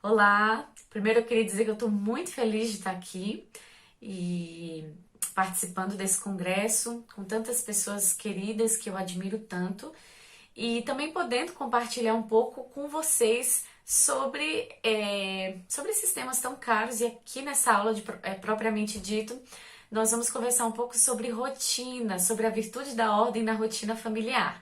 Olá! Primeiro eu queria dizer que eu estou muito feliz de estar aqui e participando desse congresso com tantas pessoas queridas que eu admiro tanto e também podendo compartilhar um pouco com vocês sobre esses temas tão caros. E aqui nessa aula propriamente dito, nós vamos conversar um pouco sobre rotina, sobre a virtude da ordem na rotina familiar.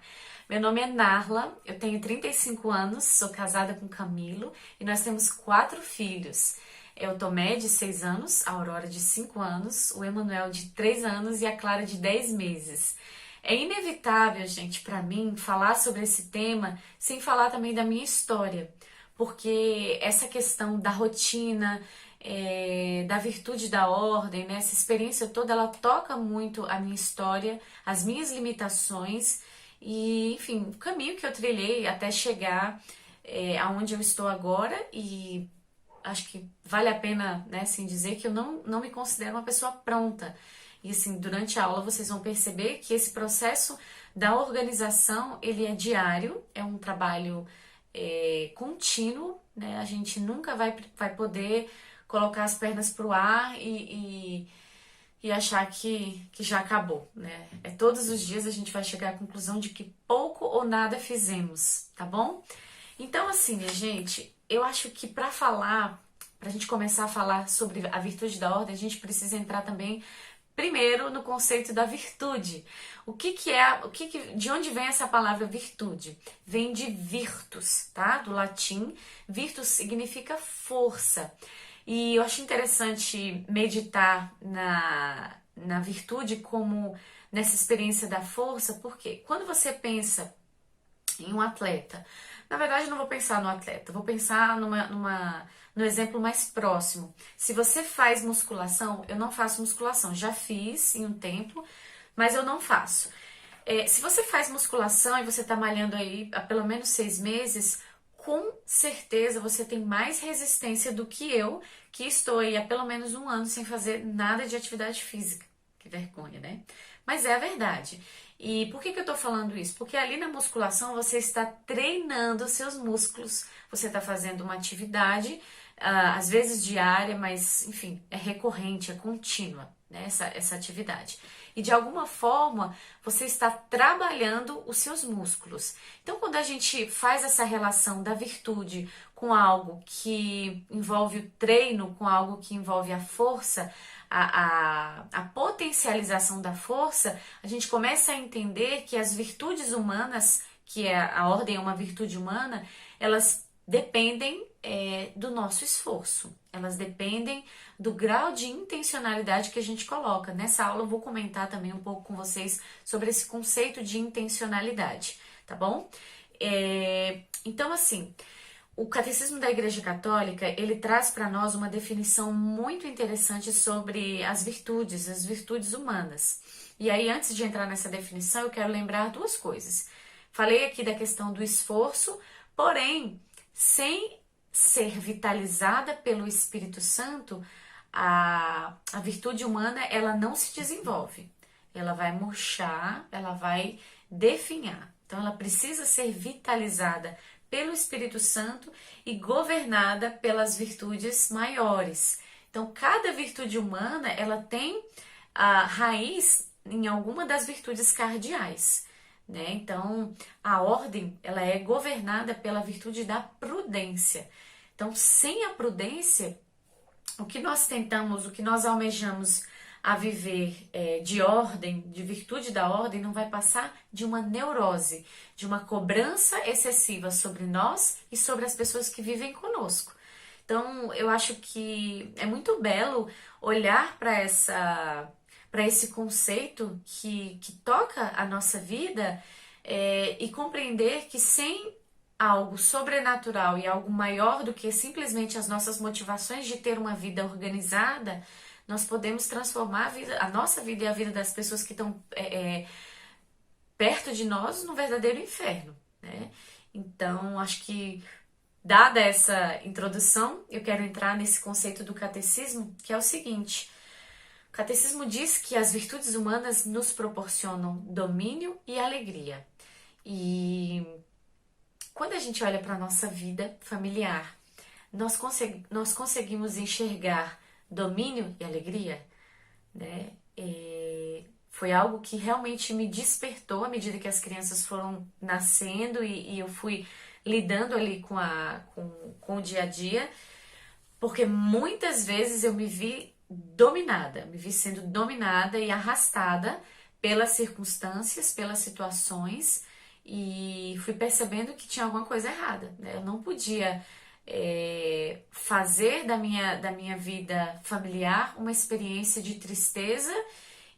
Meu nome é Narla, eu tenho 35 anos, sou casada com Camilo e nós temos 4 filhos. É o Tomé, de 6 anos, a Aurora, de 5 anos, o Emanuel, de 3 anos e a Clara, de 10 meses. É inevitável, gente, para mim, falar sobre esse tema sem falar também da minha história, porque essa questão da rotina, da virtude da ordem, né, essa experiência toda, ela toca muito a minha história, as minhas limitações e, enfim, o caminho que eu trilhei até chegar aonde eu estou agora. E acho que vale a pena, né, assim, dizer que eu não me considero uma pessoa pronta. E assim, durante a aula vocês vão perceber que esse processo da organização, ele é diário, é um trabalho contínuo, né? A gente nunca vai poder colocar as pernas para o ar e achar que já acabou, né? Todos os dias a gente vai chegar à conclusão de que pouco ou nada fizemos, tá bom? Então, assim, minha gente, eu acho que pra gente começar a falar sobre a virtude da ordem, a gente precisa entrar também primeiro no conceito da virtude. De onde vem essa palavra virtude? Vem de virtus, tá? Do latim, virtus significa força. E eu acho interessante meditar na virtude como nessa experiência da força, porque quando você pensa em um atleta, na verdade eu não vou pensar no atleta, vou pensar no exemplo mais próximo. Se você faz musculação, eu não faço musculação, já fiz em um tempo, mas eu não faço. Se você faz musculação e você está malhando aí há pelo menos 6 meses, com certeza você tem mais resistência do que eu, que estou aí há pelo menos um ano sem fazer nada de atividade física. Que vergonha, né? Mas é a verdade. E por que eu tô falando isso? Porque ali na musculação você está treinando os seus músculos, você está fazendo uma atividade, às vezes diária, mas enfim, é recorrente, é contínua, né? Essa atividade. E de alguma forma você está trabalhando os seus músculos. Então, quando a gente faz essa relação da virtude com algo que envolve o treino, com algo que envolve a força, a potencialização da força, a gente começa a entender que as virtudes humanas, que a ordem é uma virtude humana, elas dependem do nosso esforço, elas dependem do grau de intencionalidade que a gente coloca. Nessa aula eu vou comentar também um pouco com vocês sobre esse conceito de intencionalidade, tá bom? Então, assim, o Catecismo da Igreja Católica, ele traz para nós uma definição muito interessante sobre as virtudes humanas. E aí, antes de entrar nessa definição, eu quero lembrar 2 coisas. Falei aqui da questão do esforço, porém, sem ser vitalizada pelo Espírito Santo, a virtude humana, ela não se desenvolve. Ela vai murchar, ela vai definhar. Então, ela precisa ser vitalizada pelo Espírito Santo e governada pelas virtudes maiores. Então, cada virtude humana, ela tem a raiz em alguma das virtudes cardeais, né? Então, a ordem, ela é governada pela virtude da prudência. Então, sem a prudência, o que nós tentamos, o que nós almejamos a viver de ordem, de virtude da ordem, não vai passar de uma neurose, de uma cobrança excessiva sobre nós e sobre as pessoas que vivem conosco. Então, eu acho que é muito belo olhar para esse conceito que toca a nossa vida e compreender que sem algo sobrenatural e algo maior do que simplesmente as nossas motivações de ter uma vida organizada, nós podemos transformar a nossa vida e a vida das pessoas que estão perto de nós num verdadeiro inferno, né? Então, acho que, dada essa introdução, eu quero entrar nesse conceito do catecismo, que é o seguinte: o catecismo diz que as virtudes humanas nos proporcionam domínio e alegria. E quando a gente olha para a nossa vida familiar, nós conseguimos enxergar domínio e alegria, né? Foi algo que realmente me despertou à medida que as crianças foram nascendo e eu fui lidando ali com o dia a dia, porque muitas vezes eu me vi dominada, me vi sendo dominada e arrastada pelas circunstâncias, pelas situações, e fui percebendo que tinha alguma coisa errada, né? Eu não podia fazer da minha vida familiar uma experiência de tristeza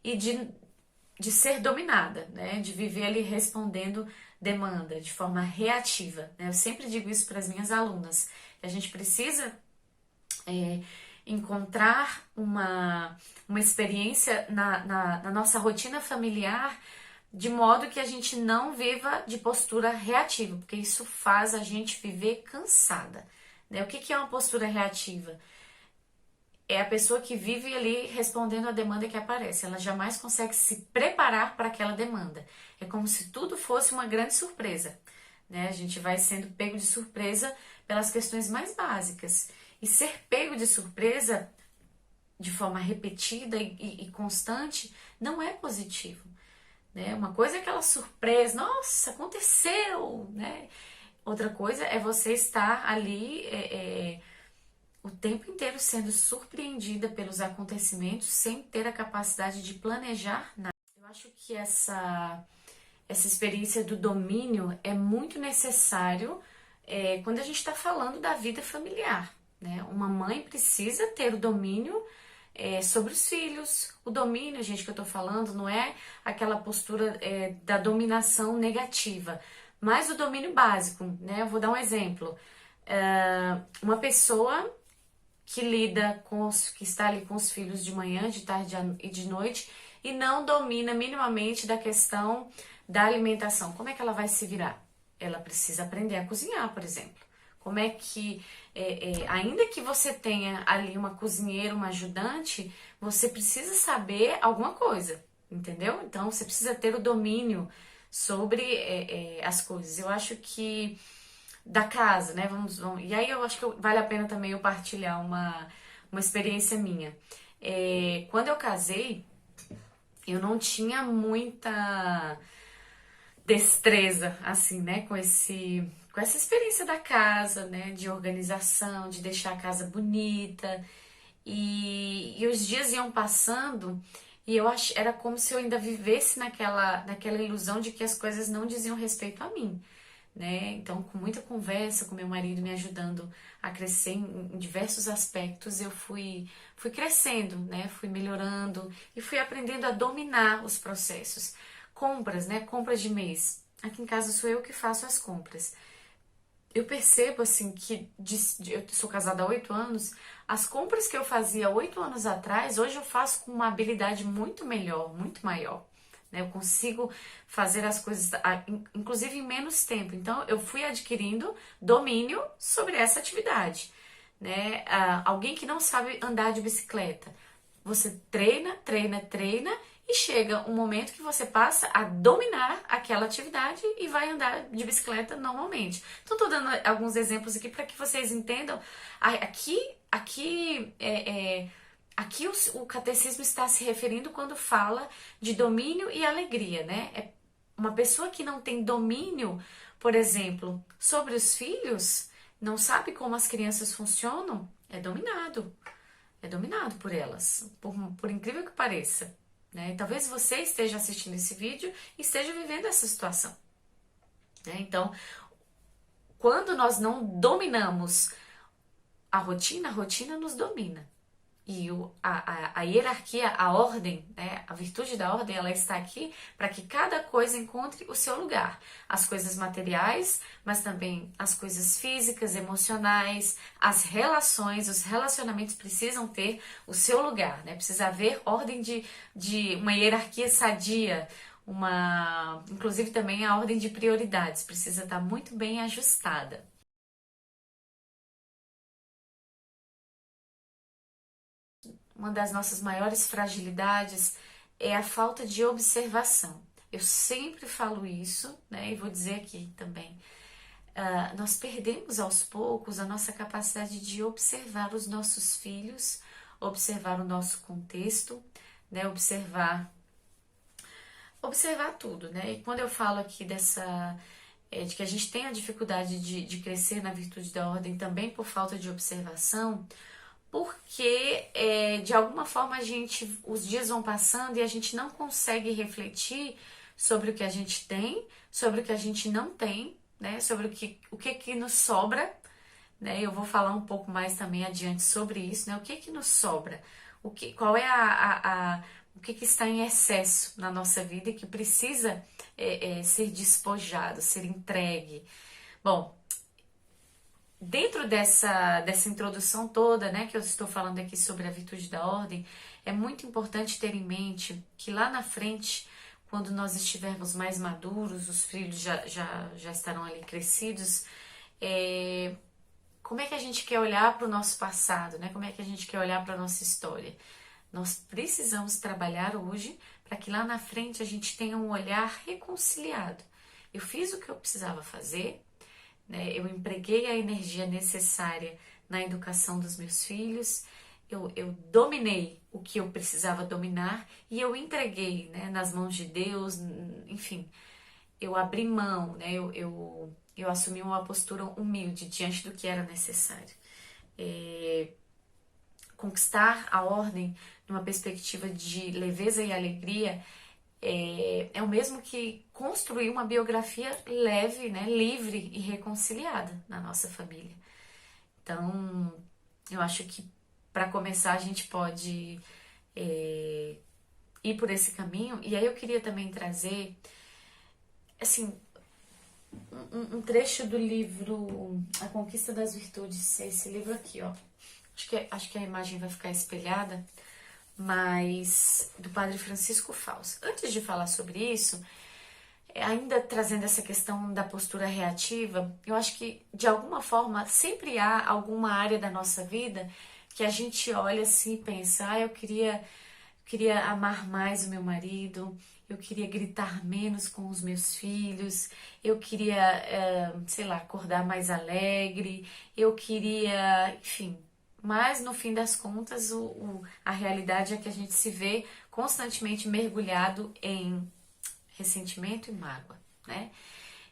e de ser dominada, né? De viver ali respondendo demanda de forma reativa, né? Eu sempre digo isso para as minhas alunas, que a gente precisa encontrar uma experiência na nossa rotina familiar de modo que a gente não viva de postura reativa, porque isso faz a gente viver cansada, né? O que é uma postura reativa? É a pessoa que vive ali respondendo a demanda que aparece. Ela jamais consegue se preparar para aquela demanda. É como se tudo fosse uma grande surpresa, né? A gente vai sendo pego de surpresa pelas questões mais básicas. E ser pego de surpresa de forma repetida e constante não é positivo, né? Uma coisa é aquela surpresa, nossa, aconteceu, né? Outra coisa é você estar ali o tempo inteiro sendo surpreendida pelos acontecimentos sem ter a capacidade de planejar nada. Eu acho que essa experiência do domínio é muito necessário quando a gente está falando da vida familiar, né? Uma mãe precisa ter o domínio sobre os filhos. O domínio, gente, que eu tô falando, não é aquela postura da dominação negativa, mas o domínio básico, né? Eu vou dar um exemplo. Uma pessoa que está ali com os filhos de manhã, de tarde e de noite e não domina minimamente da questão da alimentação. Como é que ela vai se virar? Ela precisa aprender a cozinhar, por exemplo. Como é que, ainda que você tenha ali uma cozinheira, uma ajudante, você precisa saber alguma coisa, entendeu? Então, você precisa ter o domínio sobre as coisas. Eu acho que da casa, né? E aí eu acho que vale a pena também eu partilhar uma experiência minha. Quando eu casei, eu não tinha muita destreza, assim, né, com essa experiência da casa, né, de organização, de deixar a casa bonita. E os dias iam passando e era como se eu ainda vivesse naquela ilusão de que as coisas não diziam respeito a mim, né? Então, com muita conversa com meu marido me ajudando a crescer em diversos aspectos, eu fui crescendo, né? Fui melhorando e fui aprendendo a dominar os processos. Compras, né? Compras de mês. Aqui em casa sou eu que faço as compras. Eu percebo, assim, que eu sou casada há 8 anos, as compras que eu fazia 8 anos atrás, hoje eu faço com uma habilidade muito melhor, muito maior, né? Eu consigo fazer as coisas, inclusive em menos tempo. Então, eu fui adquirindo domínio sobre essa atividade, né? Alguém que não sabe andar de bicicleta, você treina, treina, treina e chega um momento que você passa a dominar aquela atividade e vai andar de bicicleta normalmente. Então, estou dando alguns exemplos aqui para que vocês entendam. Aqui o catecismo está se referindo quando fala de domínio e alegria, né? É uma pessoa que não tem domínio, por exemplo, sobre os filhos, não sabe como as crianças funcionam, é dominado. É dominado por elas, por incrível que pareça, né? Talvez você esteja assistindo esse vídeo e esteja vivendo essa situação, né? Então, quando nós não dominamos a rotina nos domina. E a hierarquia, a ordem, né, a virtude da ordem, ela está aqui para que cada coisa encontre o seu lugar. As coisas materiais, mas também as coisas físicas, emocionais, as relações, os relacionamentos precisam ter o seu lugar, né? Precisa haver ordem de uma hierarquia sadia, inclusive também a ordem de prioridades precisa estar muito bem ajustada. Uma das nossas maiores fragilidades é a falta de observação. Eu sempre falo isso, né? E vou dizer aqui também. nós perdemos aos poucos a nossa capacidade de observar os nossos filhos, observar o nosso contexto, né? Observar tudo, né? E quando eu falo aqui de que a gente tem a dificuldade de crescer na virtude da ordem também por falta de observação, porque de alguma forma os dias vão passando e a gente não consegue refletir sobre o que a gente tem, sobre o que a gente não tem, né? Sobre o que nos sobra, né? Eu vou falar um pouco mais também adiante sobre isso, né? O que nos sobra? Qual é o que está em excesso na nossa vida e que precisa ser despojado, ser entregue? Bom, dentro dessa introdução toda, né, que eu estou falando aqui sobre a virtude da ordem, é muito importante ter em mente que lá na frente, quando nós estivermos mais maduros, os filhos já estarão ali crescidos, como é que a gente quer olhar para o nosso passado, né? Como é que a gente quer olhar para a nossa história? Nós precisamos trabalhar hoje para que lá na frente a gente tenha um olhar reconciliado. Eu fiz o que eu precisava fazer, né? Eu empreguei a energia necessária na educação dos meus filhos, eu dominei o que eu precisava dominar e eu entreguei, né, nas mãos de Deus, enfim, eu abri mão, né, eu assumi uma postura humilde diante do que era necessário. Conquistar a ordem numa perspectiva de leveza e alegria é o mesmo que construir uma biografia leve, né, livre e reconciliada na nossa família. Então, eu acho que para começar a gente pode ir por esse caminho. E aí eu queria também trazer, assim, trecho do livro A Conquista das Virtudes. Esse livro aqui, ó. Acho que a imagem vai ficar espelhada, mas do Padre Francisco Fausto. Antes de falar sobre isso, ainda trazendo essa questão da postura reativa, eu acho que de alguma forma sempre há alguma área da nossa vida que a gente olha assim e pensa, eu queria amar mais o meu marido, eu queria gritar menos com os meus filhos, eu queria, sei lá, acordar mais alegre, eu queria, enfim. Mas no fim das contas, a realidade é que a gente se vê constantemente mergulhado em ressentimento e mágoa, né?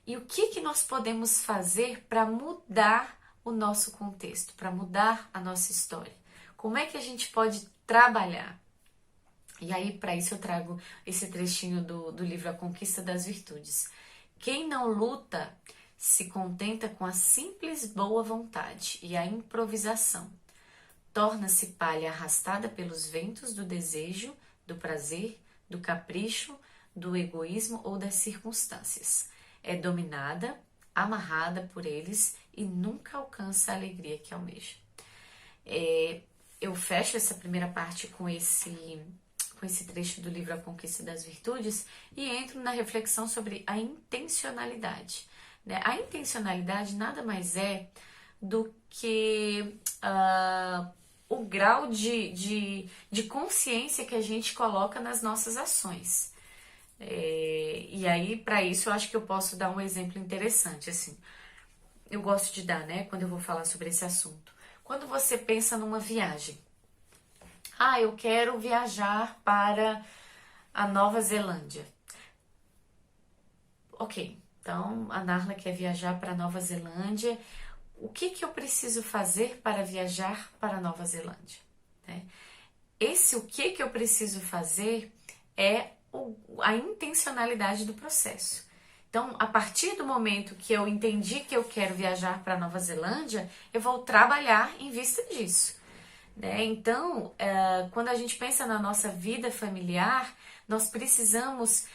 E o que nós podemos fazer para mudar o nosso contexto, para mudar a nossa história? Como é que a gente pode trabalhar? E aí, para isso, eu trago esse trechinho do livro A Conquista das Virtudes. Quem não luta se contenta com a simples boa vontade e a improvisação. Torna-se palha arrastada pelos ventos do desejo, do prazer, do capricho, do egoísmo ou das circunstâncias. É dominada, amarrada por eles e nunca alcança a alegria que almeja. Eu fecho essa primeira parte com esse trecho do livro A Conquista das Virtudes e entro na reflexão sobre a intencionalidade. A intencionalidade nada mais é do que o grau de consciência que a gente coloca nas nossas ações. E aí, para isso, eu acho que eu posso dar um exemplo interessante, assim. Eu gosto de dar, né, quando eu vou falar sobre esse assunto. Quando você pensa numa viagem. Eu quero viajar para a Nova Zelândia. Ok, então a Narla quer viajar para a Nova Zelândia. O que eu preciso fazer para viajar para a Nova Zelândia? O que eu preciso fazer é a intencionalidade do processo. Então, a partir do momento que eu entendi que eu quero viajar para a Nova Zelândia, eu vou trabalhar em vista disso. Então, quando a gente pensa na nossa vida familiar, nós precisamos,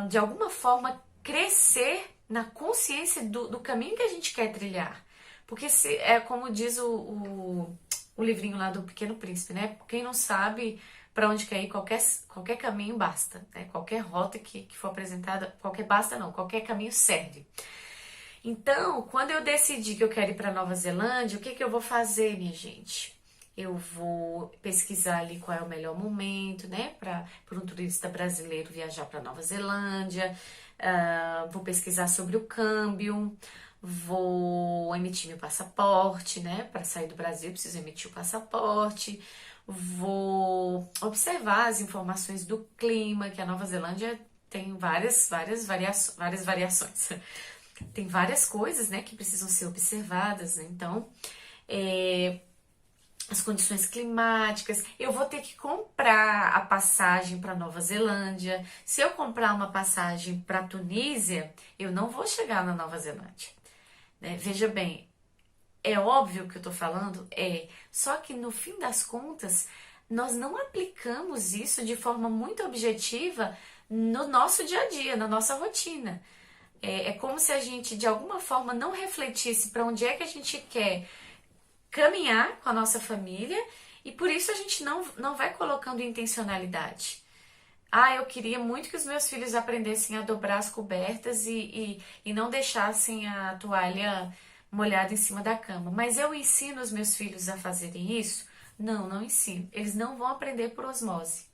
de alguma forma, crescer na consciência do caminho que a gente quer trilhar. Porque é como diz o livrinho lá do Pequeno Príncipe, né? Quem não sabe para onde quer ir, qualquer caminho basta, né? Qualquer rota que for apresentada, qualquer caminho serve. Então, quando eu decidi que eu quero ir para Nova Zelândia, o que eu vou fazer, minha gente? Eu vou pesquisar ali qual é o melhor momento, né, para um turista brasileiro viajar para Nova Zelândia. Vou pesquisar sobre o câmbio, vou emitir meu passaporte, né? Para sair do Brasil, eu preciso emitir o passaporte. Vou observar as informações do clima, que a Nova Zelândia tem várias variações. Tem várias coisas, né, que precisam ser observadas, né? Então, as condições climáticas. Eu vou ter que comprar a passagem para Nova Zelândia. Se eu comprar uma passagem para Tunísia, eu não vou chegar na Nova Zelândia, né? Veja bem, é óbvio que eu tô falando? É. Só que no fim das contas, nós não aplicamos isso de forma muito objetiva no nosso dia a dia, na nossa rotina. É como se a gente, de alguma forma, não refletisse para onde é que a gente quer caminhar com a nossa família e por isso a gente não vai colocando intencionalidade. Ah, eu queria muito que os meus filhos aprendessem a dobrar as cobertas e não deixassem a toalha molhada em cima da cama. Mas eu ensino os meus filhos a fazerem isso? Não, não ensino. Eles não vão aprender por osmose.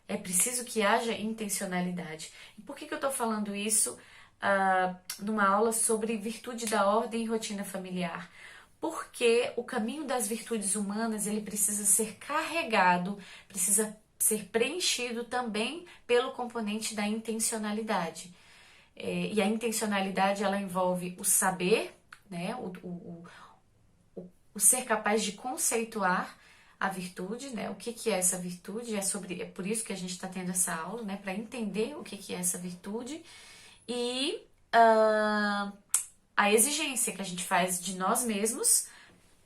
É preciso que haja intencionalidade. E por que eu estou falando isso numa aula sobre virtude da ordem e rotina familiar? Porque o caminho das virtudes humanas ele precisa ser carregado, precisa ser preenchido também pelo componente da intencionalidade. E a intencionalidade ela envolve o saber, né, o ser capaz de conceituar a virtude, né? O que é essa virtude? É por isso que a gente está tendo essa aula, né? Para entender o que é essa virtude e a exigência que a gente faz de nós mesmos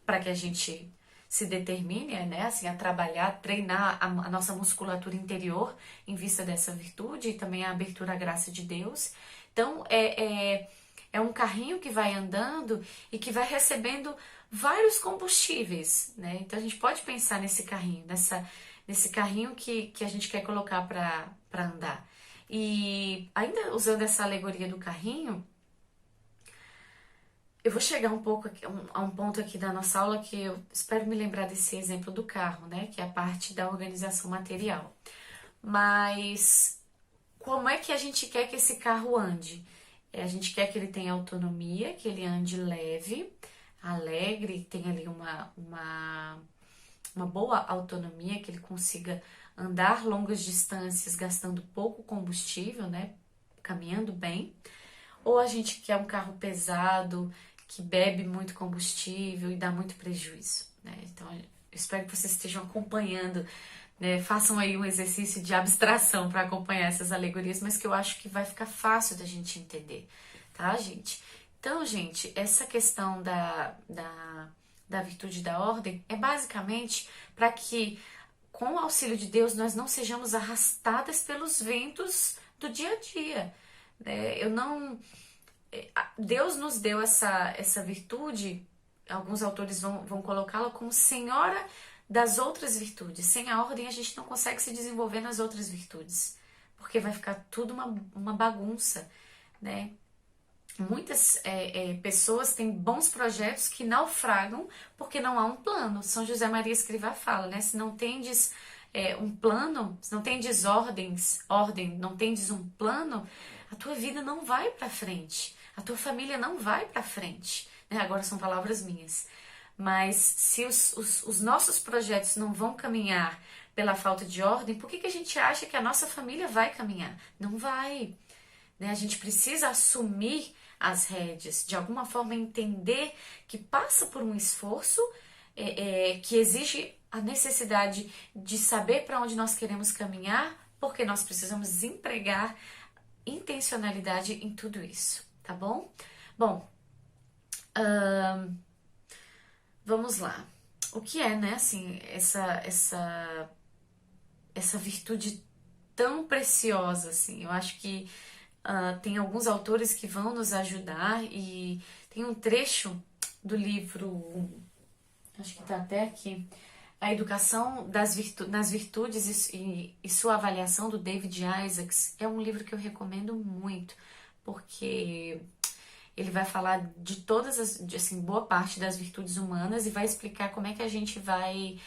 para que a gente se determine, né? Assim, a trabalhar, treinar a nossa musculatura interior em vista dessa virtude e também a abertura à graça de Deus. Então, é um carrinho que vai andando e que vai recebendo vários combustíveis, né? Então a gente pode pensar nesse carrinho, nesse carrinho que a gente quer colocar para andar. E ainda usando essa alegoria do carrinho, eu vou chegar um pouco a um ponto aqui da nossa aula que eu espero me lembrar desse exemplo do carro, né? Que é a parte da organização material. Mas como é que a gente quer que esse carro ande? A gente quer que ele tenha autonomia, que ele ande leve, alegre, tenha ali uma boa autonomia, que ele consiga andar longas distâncias gastando pouco combustível, né? Caminhando bem. Ou a gente quer um carro pesado, que bebe muito combustível e dá muito prejuízo, né? Então, eu espero que vocês estejam acompanhando, né? Façam aí um exercício de abstração para acompanhar essas alegorias, mas que eu acho que vai ficar fácil da gente entender, tá, gente? Então, gente, essa questão da virtude da ordem é basicamente para que, com o auxílio de Deus, nós não sejamos arrastadas pelos ventos do dia a dia, né? Deus nos deu essa virtude, alguns autores vão colocá-la como senhora das outras virtudes. Sem a ordem a gente não consegue se desenvolver nas outras virtudes, porque vai ficar tudo uma bagunça, né? Muitas pessoas têm bons projetos que naufragam porque não há um plano. São José Maria Escrivá fala, né? Se não tendes um plano, se não tendes ordem, não tendes um plano, a tua vida não vai para frente. A tua família não vai para frente, né? Agora são palavras minhas. Mas se os nossos projetos não vão caminhar pela falta de ordem, por que a gente acha que a nossa família vai caminhar? Não vai, né? A gente precisa assumir as rédeas, de alguma forma entender que passa por um esforço que exige a necessidade de saber para onde nós queremos caminhar, porque nós precisamos empregar intencionalidade em tudo isso. Tá bom? Bom, vamos lá. O que é, né, assim, essa virtude tão preciosa, assim? Eu acho que tem alguns autores que vão nos ajudar e tem um trecho do livro, acho que tá até aqui, A Educação nas Virtudes e Sua Avaliação, do David Isaacs. É um livro que eu recomendo muito, porque ele vai falar de boa parte das virtudes humanas e vai explicar como é que a gente vai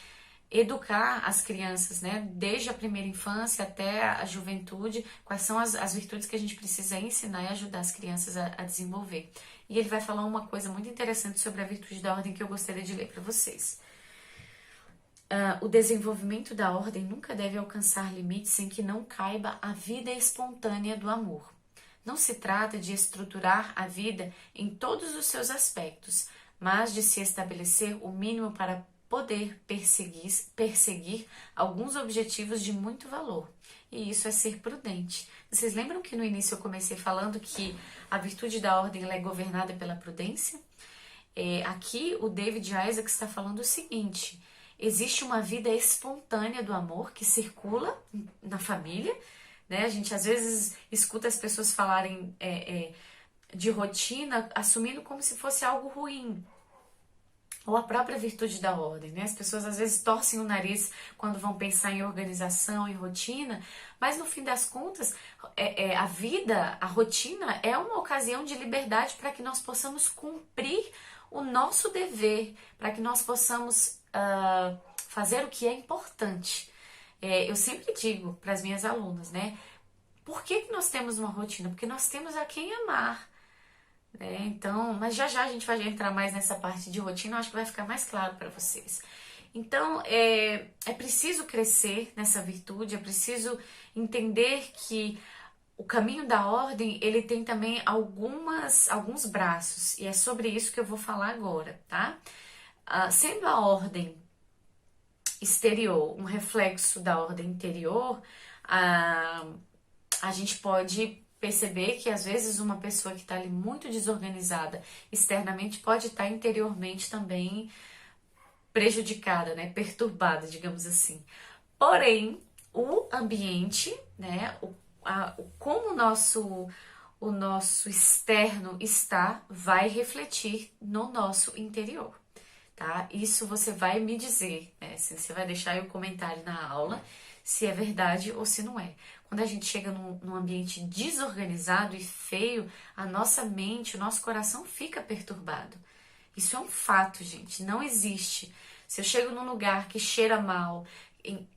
educar as crianças, né, desde a primeira infância até a juventude, quais são as virtudes que a gente precisa ensinar e ajudar as crianças a desenvolver. E ele vai falar uma coisa muito interessante sobre a virtude da ordem que eu gostaria de ler para vocês. O desenvolvimento da ordem nunca deve alcançar limites em que não caiba a vida espontânea do amor. Não se trata de estruturar a vida em todos os seus aspectos, mas de se estabelecer o mínimo para poder perseguir alguns objetivos de muito valor. E isso é ser prudente. Vocês lembram que no início eu comecei falando que a virtude da ordem ela é governada pela prudência? Aqui o David Isaac está falando o seguinte: existe uma vida espontânea do amor que circula na família, né? A gente às vezes escuta as pessoas falarem de rotina, assumindo como se fosse algo ruim. Ou a própria virtude da ordem, né? As pessoas às vezes torcem o nariz quando vão pensar em organização, em rotina, mas no fim das contas, a vida, a rotina é uma ocasião de liberdade para que nós possamos cumprir o nosso dever, para que nós possamos fazer o que é importante. Eu sempre digo para as minhas alunas, né? Por que nós temos uma rotina? Porque nós temos a quem amar. Então, mas já já a gente vai entrar mais nessa parte de rotina, eu acho que vai ficar mais claro para vocês. Então, é preciso crescer nessa virtude, é preciso entender que o caminho da ordem, ele tem também alguns braços, e é sobre isso que eu vou falar agora, tá? Sendo a ordem exterior um reflexo da ordem interior, a gente pode perceber que às vezes uma pessoa que está ali muito desorganizada externamente pode estar interiormente também prejudicada, né? Perturbada, digamos assim. Porém, o ambiente, né? Como o nosso externo está, vai refletir no nosso interior, tá? Isso você vai me dizer, né? Você vai deixar aí o comentário na aula se é verdade ou se não é. Quando a gente chega num ambiente desorganizado e feio, a nossa mente, o nosso coração fica perturbado. Isso é um fato, gente, não existe. Se eu chego num lugar que cheira mal,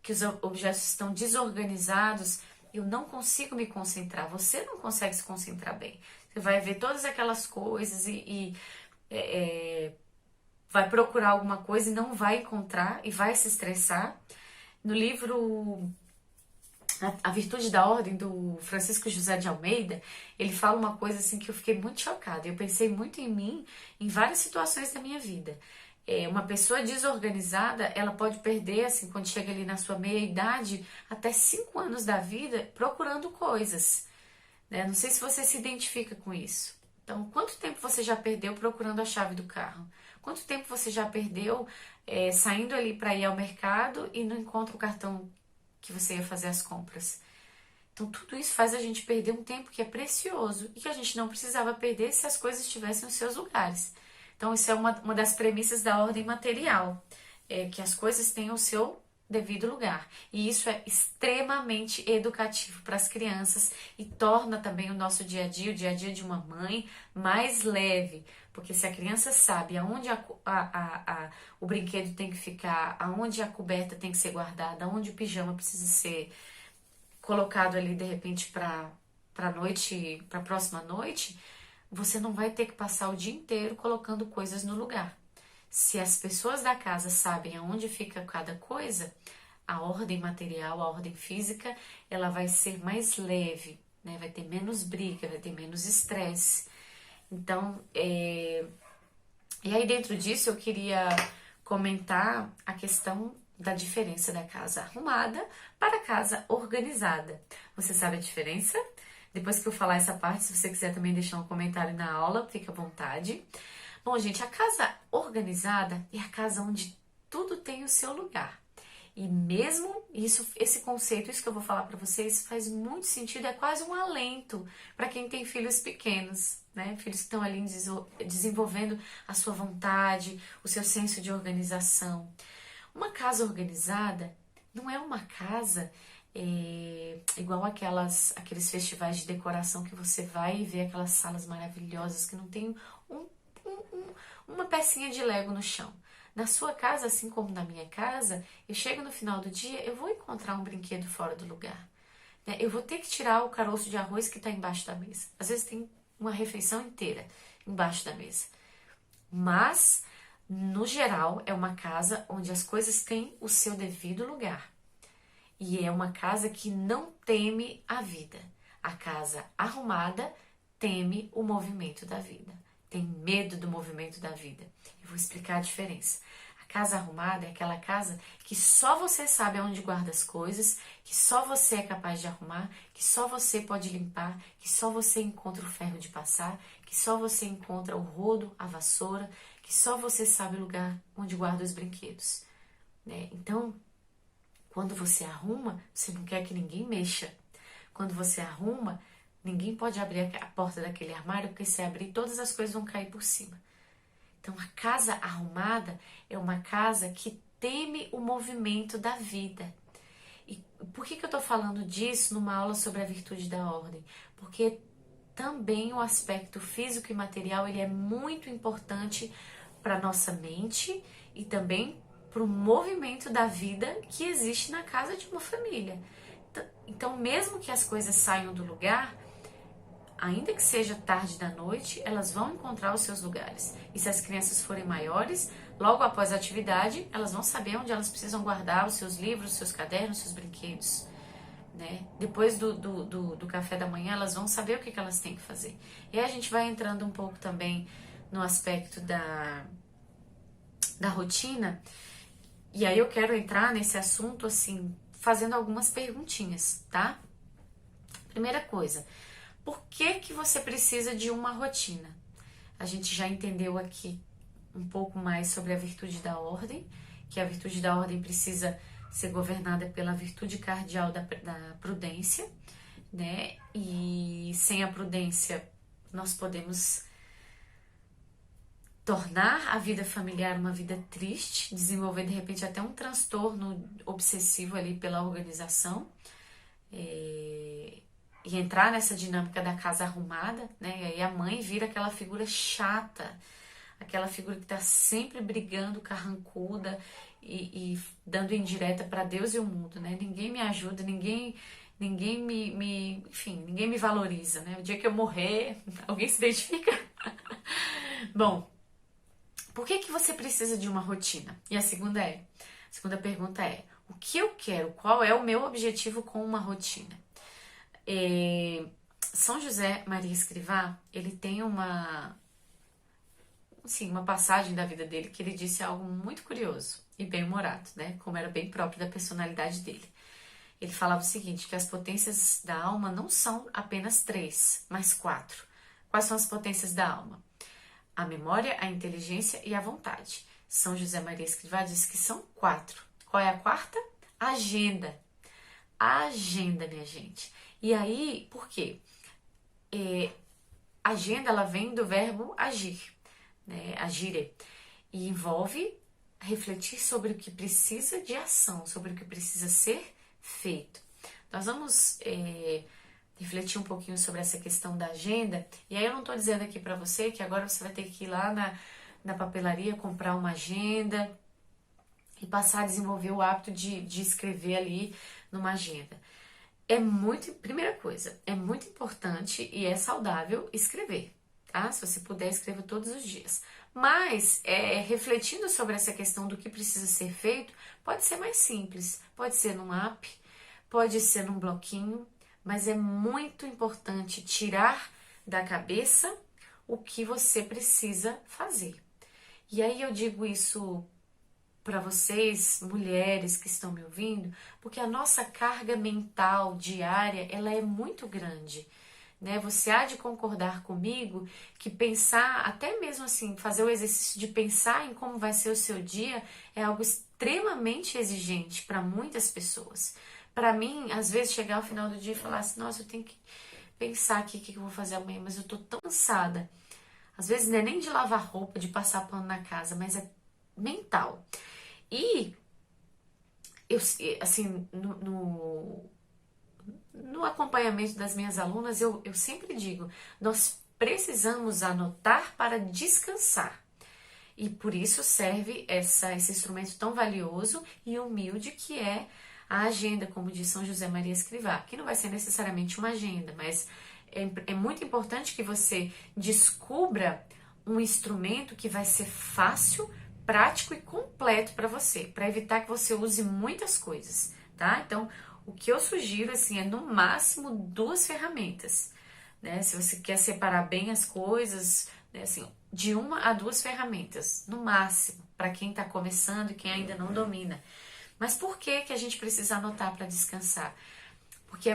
que os objetos estão desorganizados, eu não consigo me concentrar. Você não consegue se concentrar bem. Você vai ver todas aquelas coisas e vai procurar alguma coisa e não vai encontrar e vai se estressar. No livro A Virtude da Ordem, do Francisco José de Almeida, ele fala uma coisa assim que eu fiquei muito chocada. Eu pensei muito em mim em várias situações da minha vida. Uma pessoa desorganizada, ela pode perder, assim, quando chega ali na sua meia-idade, até 5 anos da vida procurando coisas, né? Não sei se você se identifica com isso. Então, quanto tempo você já perdeu procurando a chave do carro? Quanto tempo você já perdeu saindo ali para ir ao mercado e não encontra o cartão que você ia fazer as compras? Então, tudo isso faz a gente perder um tempo que é precioso e que a gente não precisava perder se as coisas estivessem nos seus lugares. Então, isso é uma das premissas da ordem material, que as coisas tenham o seu devido lugar. E isso é extremamente educativo para as crianças e torna também o nosso dia a dia, o dia a dia de uma mãe, mais leve. Porque se a criança sabe aonde o brinquedo tem que ficar, aonde a coberta tem que ser guardada, aonde o pijama precisa ser colocado ali de repente para a próxima noite, você não vai ter que passar o dia inteiro colocando coisas no lugar. Se as pessoas da casa sabem aonde fica cada coisa, a ordem material, a ordem física, ela vai ser mais leve, né? Vai ter menos briga, vai ter menos estresse. Então, e aí dentro disso eu queria comentar a questão da diferença da casa arrumada para a casa organizada. Você sabe a diferença? Depois que eu falar essa parte, se você quiser também deixar um comentário na aula, fica à vontade. Bom, gente, a casa organizada é a casa onde tudo tem o seu lugar. E mesmo esse conceito, isso que eu vou falar para vocês, faz muito sentido, é quase um alento para quem tem filhos pequenos, né? Filhos que estão ali desenvolvendo a sua vontade, o seu senso de organização. Uma casa organizada não é uma casa igual aqueles festivais de decoração que você vai e vê aquelas salas maravilhosas que não tem uma pecinha de Lego no chão. Na sua casa, assim como na minha casa, eu chego no final do dia, eu vou encontrar um brinquedo fora do lugar, né? Eu vou ter que tirar o caroço de arroz que está embaixo da mesa. Às vezes tem uma refeição inteira embaixo da mesa. Mas, no geral, é uma casa onde as coisas têm o seu devido lugar. E é uma casa que não teme a vida. A casa arrumada teme o movimento da vida. Tem medo do movimento da vida. Eu vou explicar a diferença. A casa arrumada é aquela casa que só você sabe aonde guarda as coisas, que só você é capaz de arrumar, que só você pode limpar, que só você encontra o ferro de passar, que só você encontra o rodo, a vassoura, que só você sabe o lugar onde guarda os brinquedos, né? Então, quando você arruma, você não quer que ninguém mexa. Quando você arruma, ninguém pode abrir a porta daquele armário, porque se abrir, todas as coisas vão cair por cima. Então, a casa arrumada é uma casa que teme o movimento da vida. E por que eu estou falando disso numa aula sobre a virtude da ordem? Porque também o aspecto físico e material ele é muito importante para nossa mente e também para o movimento da vida que existe na casa de uma família. Então, mesmo que as coisas saiam do lugar, ainda que seja tarde da noite, elas vão encontrar os seus lugares. E se as crianças forem maiores, logo após a atividade, elas vão saber onde elas precisam guardar os seus livros, os seus cadernos, os seus brinquedos, né? Depois do café da manhã, elas vão saber o que elas têm que fazer. E aí a gente vai entrando um pouco também no aspecto da rotina. E aí eu quero entrar nesse assunto, assim, fazendo algumas perguntinhas, tá? Primeira coisa, por que você precisa de uma rotina? A gente já entendeu aqui um pouco mais sobre a virtude da ordem, que a virtude da ordem precisa ser governada pela virtude cardial da prudência, né? E sem a prudência nós podemos tornar a vida familiar uma vida triste, desenvolver de repente até um transtorno obsessivo ali pela organização, e entrar nessa dinâmica da casa arrumada, né? E aí a mãe vira aquela figura chata, aquela figura que está sempre brigando, carrancuda e dando indireta para Deus e o mundo, né? Ninguém me ajuda, ninguém enfim, ninguém me valoriza, né? O dia que eu morrer, alguém se identifica? Bom, por que você precisa de uma rotina? E a segunda pergunta é, o que eu quero? Qual é o meu objetivo com uma rotina? São José Maria Escrivá, ele tem uma passagem da vida dele que ele disse algo muito curioso e bem-humorado, né? Como era bem próprio da personalidade dele. Ele falava o seguinte, que as potências da alma não são apenas 3, mas 4. Quais são as potências da alma? A memória, a inteligência e a vontade. São José Maria Escrivá diz que são 4. Qual é a quarta? A agenda. A agenda, minha gente. E aí, por quê? Agenda, ela vem do verbo agir, né? Agire. E envolve refletir sobre o que precisa de ação, sobre o que precisa ser feito. Nós vamos refletir um pouquinho sobre essa questão da agenda. E aí eu não estou dizendo aqui para você que agora você vai ter que ir lá na papelaria comprar uma agenda e passar a desenvolver o hábito de escrever ali numa agenda. Primeira coisa, é muito importante e é saudável escrever, tá? Se você puder, escreva todos os dias. Mas, refletindo sobre essa questão do que precisa ser feito, pode ser mais simples. Pode ser num app, pode ser num bloquinho, mas é muito importante tirar da cabeça o que você precisa fazer. E aí eu digo isso para vocês, mulheres que estão me ouvindo, porque a nossa carga mental diária, ela é muito grande, né? Você há de concordar comigo que pensar, até mesmo assim, fazer o exercício de pensar em como vai ser o seu dia é algo extremamente exigente para muitas pessoas. Para mim, às vezes, chegar ao final do dia e falar assim, nossa, eu tenho que pensar aqui o que eu vou fazer amanhã, mas eu tô tão cansada. Às vezes não é nem de lavar roupa, de passar pano na casa, mas é mental. E, eu, assim, no acompanhamento das minhas alunas, eu sempre digo, nós precisamos anotar para descansar. E por isso serve esse instrumento tão valioso e humilde que é a agenda, como diz São José Maria Escrivá, que não vai ser necessariamente uma agenda, mas é muito importante que você descubra um instrumento que vai ser fácil, prático e completo para você, para evitar que você use muitas coisas, tá? Então, o que eu sugiro assim é no máximo 2 ferramentas, né? Se você quer separar bem as coisas, né, assim, de 1 a 2 ferramentas, no máximo, para quem está começando e quem ainda não domina. Mas por que que a gente precisa anotar para descansar? Porque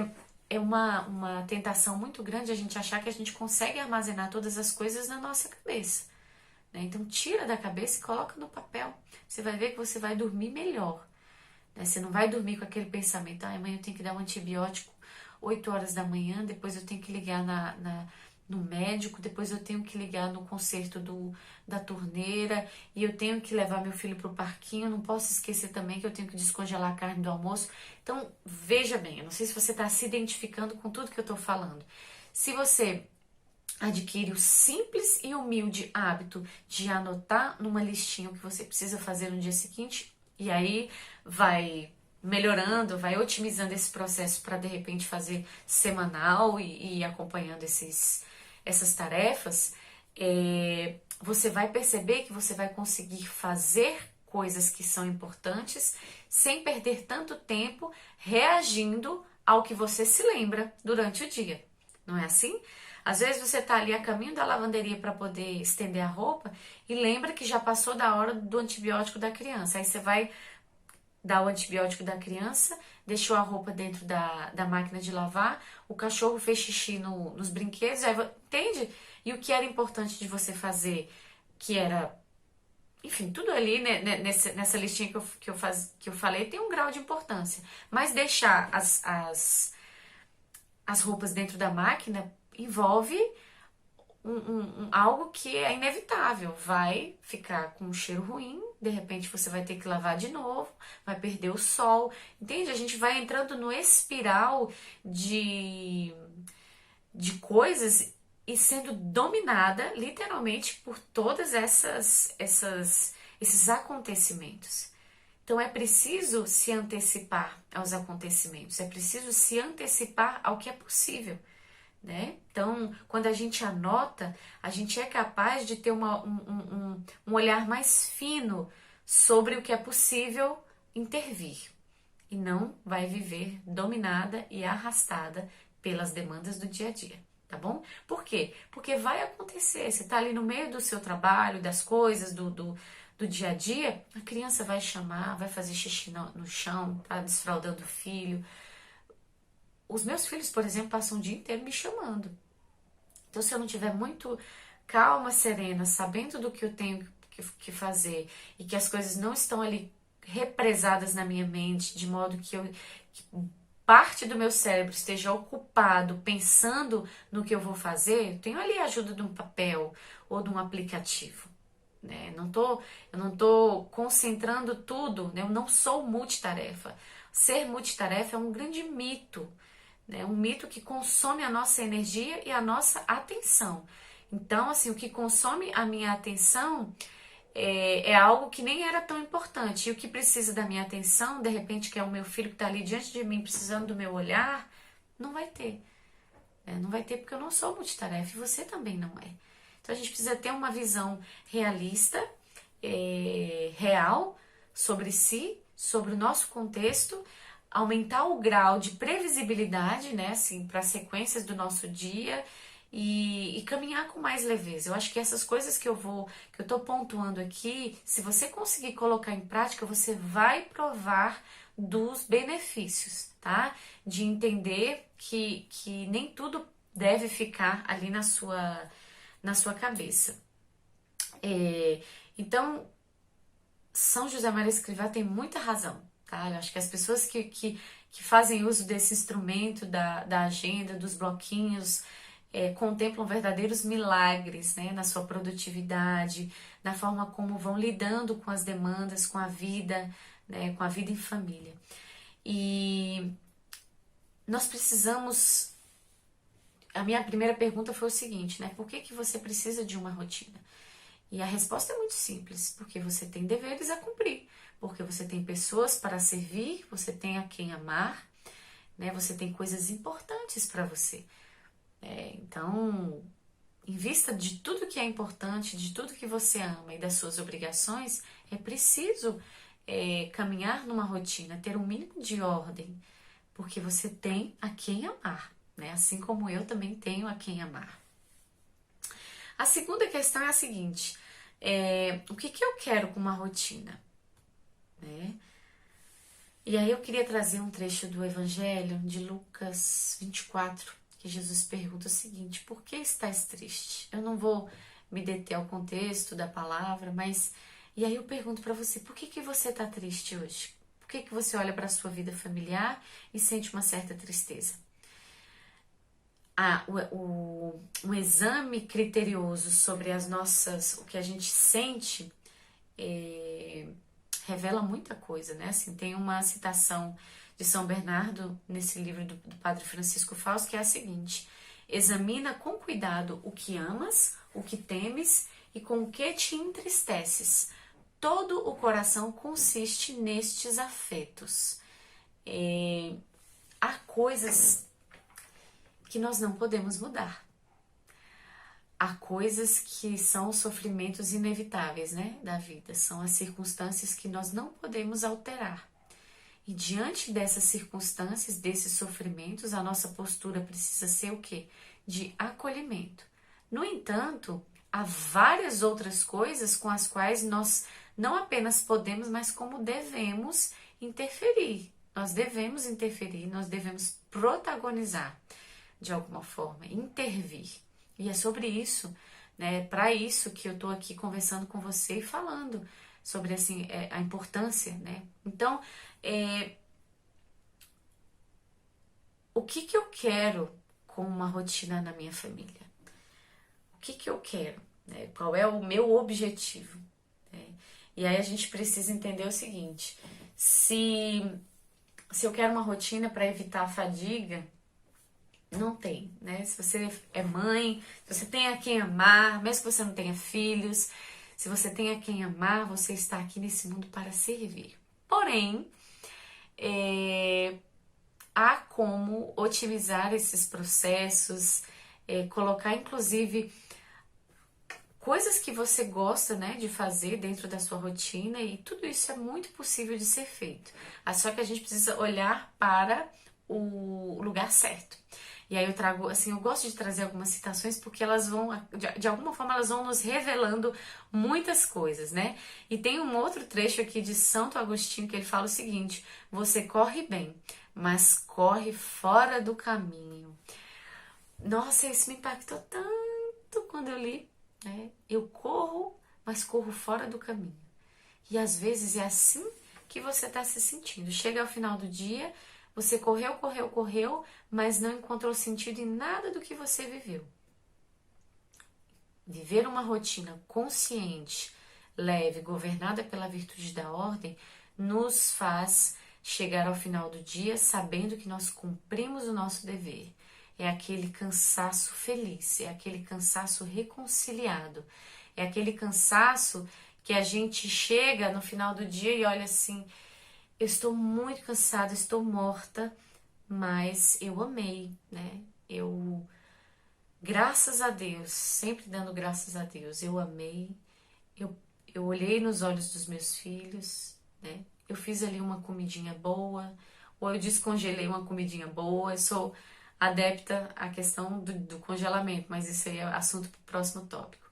é uma tentação muito grande a gente achar que a gente consegue armazenar todas as coisas na nossa cabeça, né? Então tira da cabeça e coloca no papel. Você vai ver que você vai dormir melhor, né? Você não vai dormir com aquele pensamento, ah, amanhã eu tenho que dar um antibiótico 8 horas da manhã, depois eu tenho que ligar no médico, depois eu tenho que ligar no conserto da torneira e eu tenho que levar meu filho para o parquinho, não posso esquecer também que eu tenho que descongelar a carne do almoço. Então, veja bem, eu não sei se você está se identificando com tudo que eu estou falando. Se você adquire o simples e humilde hábito de anotar numa listinha o que você precisa fazer no dia seguinte, e aí vai melhorando, vai otimizando esse processo para de repente fazer semanal e ir acompanhando essas tarefas, você vai perceber que você vai conseguir fazer coisas que são importantes sem perder tanto tempo reagindo ao que você se lembra durante o dia. Não é assim? Às vezes você está ali a caminho da lavanderia para poder estender a roupa e lembra que já passou da hora do antibiótico da criança. Aí você vai dar o antibiótico da criança, deixou a roupa dentro da máquina de lavar, o cachorro fez xixi nos brinquedos, aí, entende? E o que era importante de você fazer, que era, enfim, tudo ali, né, nessa listinha que eu falei, tem um grau de importância. Mas deixar as roupas dentro da máquina envolve algo que é inevitável. Vai ficar com um cheiro ruim, de repente você vai ter que lavar de novo, vai perder o sol. Entende? A gente vai entrando no espiral de coisas e sendo dominada literalmente por todas esses acontecimentos. Então é preciso se antecipar aos acontecimentos, é preciso se antecipar ao que é possível, né? Então, quando a gente anota, a gente é capaz de ter um olhar mais fino sobre o que é possível intervir e não vai viver dominada e arrastada pelas demandas do dia a dia, tá bom? Por quê? Porque vai acontecer, você tá ali no meio do seu trabalho, das coisas, do dia a dia, a criança vai chamar, vai fazer xixi no chão, tá desfraldando o filho. Os meus filhos, por exemplo, passam o dia inteiro me chamando. Então, se eu não tiver muito calma, serena, sabendo do que eu tenho que fazer e que as coisas não estão ali represadas na minha mente, de modo que parte do meu cérebro esteja ocupado pensando no que eu vou fazer, eu tenho ali a ajuda de um papel ou de um aplicativo, né? Eu não tô concentrando tudo, né? Eu não sou multitarefa. Ser multitarefa é um grande mito, né? Um mito que consome a nossa energia e a nossa atenção. Então, assim, o que consome a minha atenção é algo que nem era tão importante. E o que precisa da minha atenção, de repente, que é o meu filho que está ali diante de mim, precisando do meu olhar, não vai ter. Não vai ter porque eu não sou multitarefa e você também não é. Então, a gente precisa ter uma visão realista, real, sobre si, sobre o nosso contexto, aumentar o grau de previsibilidade, né, assim, para as sequências do nosso dia e caminhar com mais leveza. Eu acho que essas coisas que eu tô pontuando aqui, se você conseguir colocar em prática, você vai provar dos benefícios, tá? De entender que nem tudo deve ficar ali na sua cabeça. Então, São José Maria Escrivá tem muita razão, tá? Eu acho que as pessoas que fazem uso desse instrumento da agenda, dos bloquinhos, contemplam verdadeiros milagres, né? Na sua produtividade, na forma como vão lidando com as demandas, com a vida, né? Com a vida em família. E nós precisamos... A minha primeira pergunta foi o seguinte, né? Por que você precisa de uma rotina? E a resposta é muito simples, porque você tem deveres a cumprir, porque você tem pessoas para servir, você tem a quem amar, né? Você tem coisas importantes para você. Então, em vista de tudo que é importante, de tudo que você ama e das suas obrigações, é preciso caminhar numa rotina, ter um mínimo de ordem, porque você tem a quem amar, né? Assim como eu também tenho a quem amar. A segunda questão é a seguinte: o que eu quero com uma rotina, né? E aí eu queria trazer um trecho do Evangelho de Lucas 24, que Jesus pergunta o seguinte: por que estás triste? Eu não vou me deter ao contexto da palavra, mas e aí eu pergunto para você: por que você está triste hoje? Por que você olha para a sua vida familiar e sente uma certa tristeza? Um exame criterioso sobre o que a gente sente revela muita coisa, né? Assim, tem uma citação de São Bernardo nesse livro do Padre Francisco Fausto, que é a seguinte: examina com cuidado o que amas, o que temes e com o que te entristeces. Todo o coração consiste nestes afetos. Há coisas que nós não podemos mudar. Há coisas que são sofrimentos inevitáveis, né, da vida. São as circunstâncias que nós não podemos alterar. E diante dessas circunstâncias, desses sofrimentos, a nossa postura precisa ser o quê? De acolhimento. No entanto, há várias outras coisas com as quais nós não apenas podemos, mas como devemos interferir. Nós devemos interferir, nós devemos protagonizar de alguma forma, intervir. E é sobre isso, né? Para isso que eu estou aqui conversando com você e falando sobre assim a importância, né? Então, o que eu quero com uma rotina na minha família? O que eu quero? Né? Qual é o meu objetivo? Né? E aí a gente precisa entender o seguinte: se eu quero uma rotina para evitar a fadiga, não tem, né? Se você é mãe, se você tem a quem amar, mesmo que você não tenha filhos, se você tem a quem amar, você está aqui nesse mundo para servir. Porém, há como otimizar esses processos, colocar inclusive coisas que você gosta, né, de fazer dentro da sua rotina, e tudo isso é muito possível de ser feito. Só que a gente precisa olhar para o lugar certo. E aí eu trago, assim, eu gosto de trazer algumas citações porque elas vão, de alguma forma, elas vão nos revelando muitas coisas, né? E tem um outro trecho aqui de Santo Agostinho que ele fala o seguinte: você corre bem, mas corre fora do caminho. Nossa, isso me impactou tanto quando eu li, né? Eu corro, mas corro fora do caminho. E às vezes é assim que você está se sentindo. Chega ao final do dia, você correu, mas não encontrou sentido em nada do que você viveu. Viver uma rotina consciente, leve, governada pela virtude da ordem, nos faz chegar ao final do dia sabendo que nós cumprimos o nosso dever. É aquele cansaço feliz, é aquele cansaço reconciliado, é aquele cansaço que a gente chega no final do dia e olha assim: eu estou muito cansada, estou morta, mas eu amei, né? Graças a Deus, sempre dando graças a Deus, eu amei, eu olhei nos olhos dos meus filhos, né? Eu fiz ali uma comidinha boa, ou eu descongelei uma comidinha boa. Eu sou adepta à questão do congelamento, mas isso aí é assunto para o próximo tópico.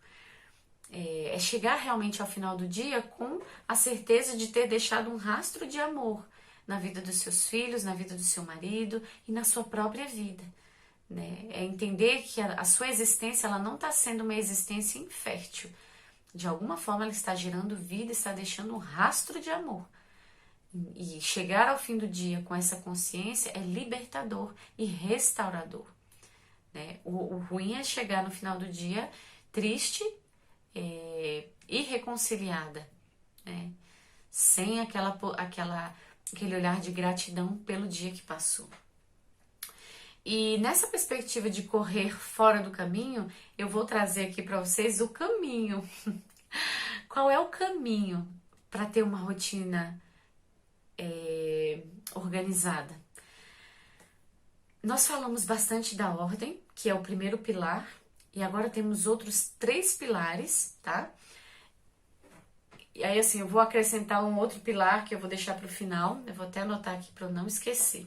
É chegar realmente ao final do dia com a certeza de ter deixado um rastro de amor na vida dos seus filhos, na vida do seu marido e na sua própria vida, né? É entender que a sua existência, ela não está sendo uma existência infértil. De alguma forma ela está gerando vida, está deixando um rastro de amor. E chegar ao fim do dia com essa consciência é libertador e restaurador, né? O ruim é chegar no final do dia triste, irreconciliada, né? Sem aquele olhar de gratidão pelo dia que passou. E nessa perspectiva de correr fora do caminho, eu vou trazer aqui para vocês o caminho. Qual é o caminho para ter uma rotina organizada? Nós falamos bastante da ordem, que é o primeiro pilar, e agora temos outros 3 pilares, tá? E aí, assim, eu vou acrescentar um outro pilar que eu vou deixar para o final, eu vou até anotar aqui para eu não esquecer.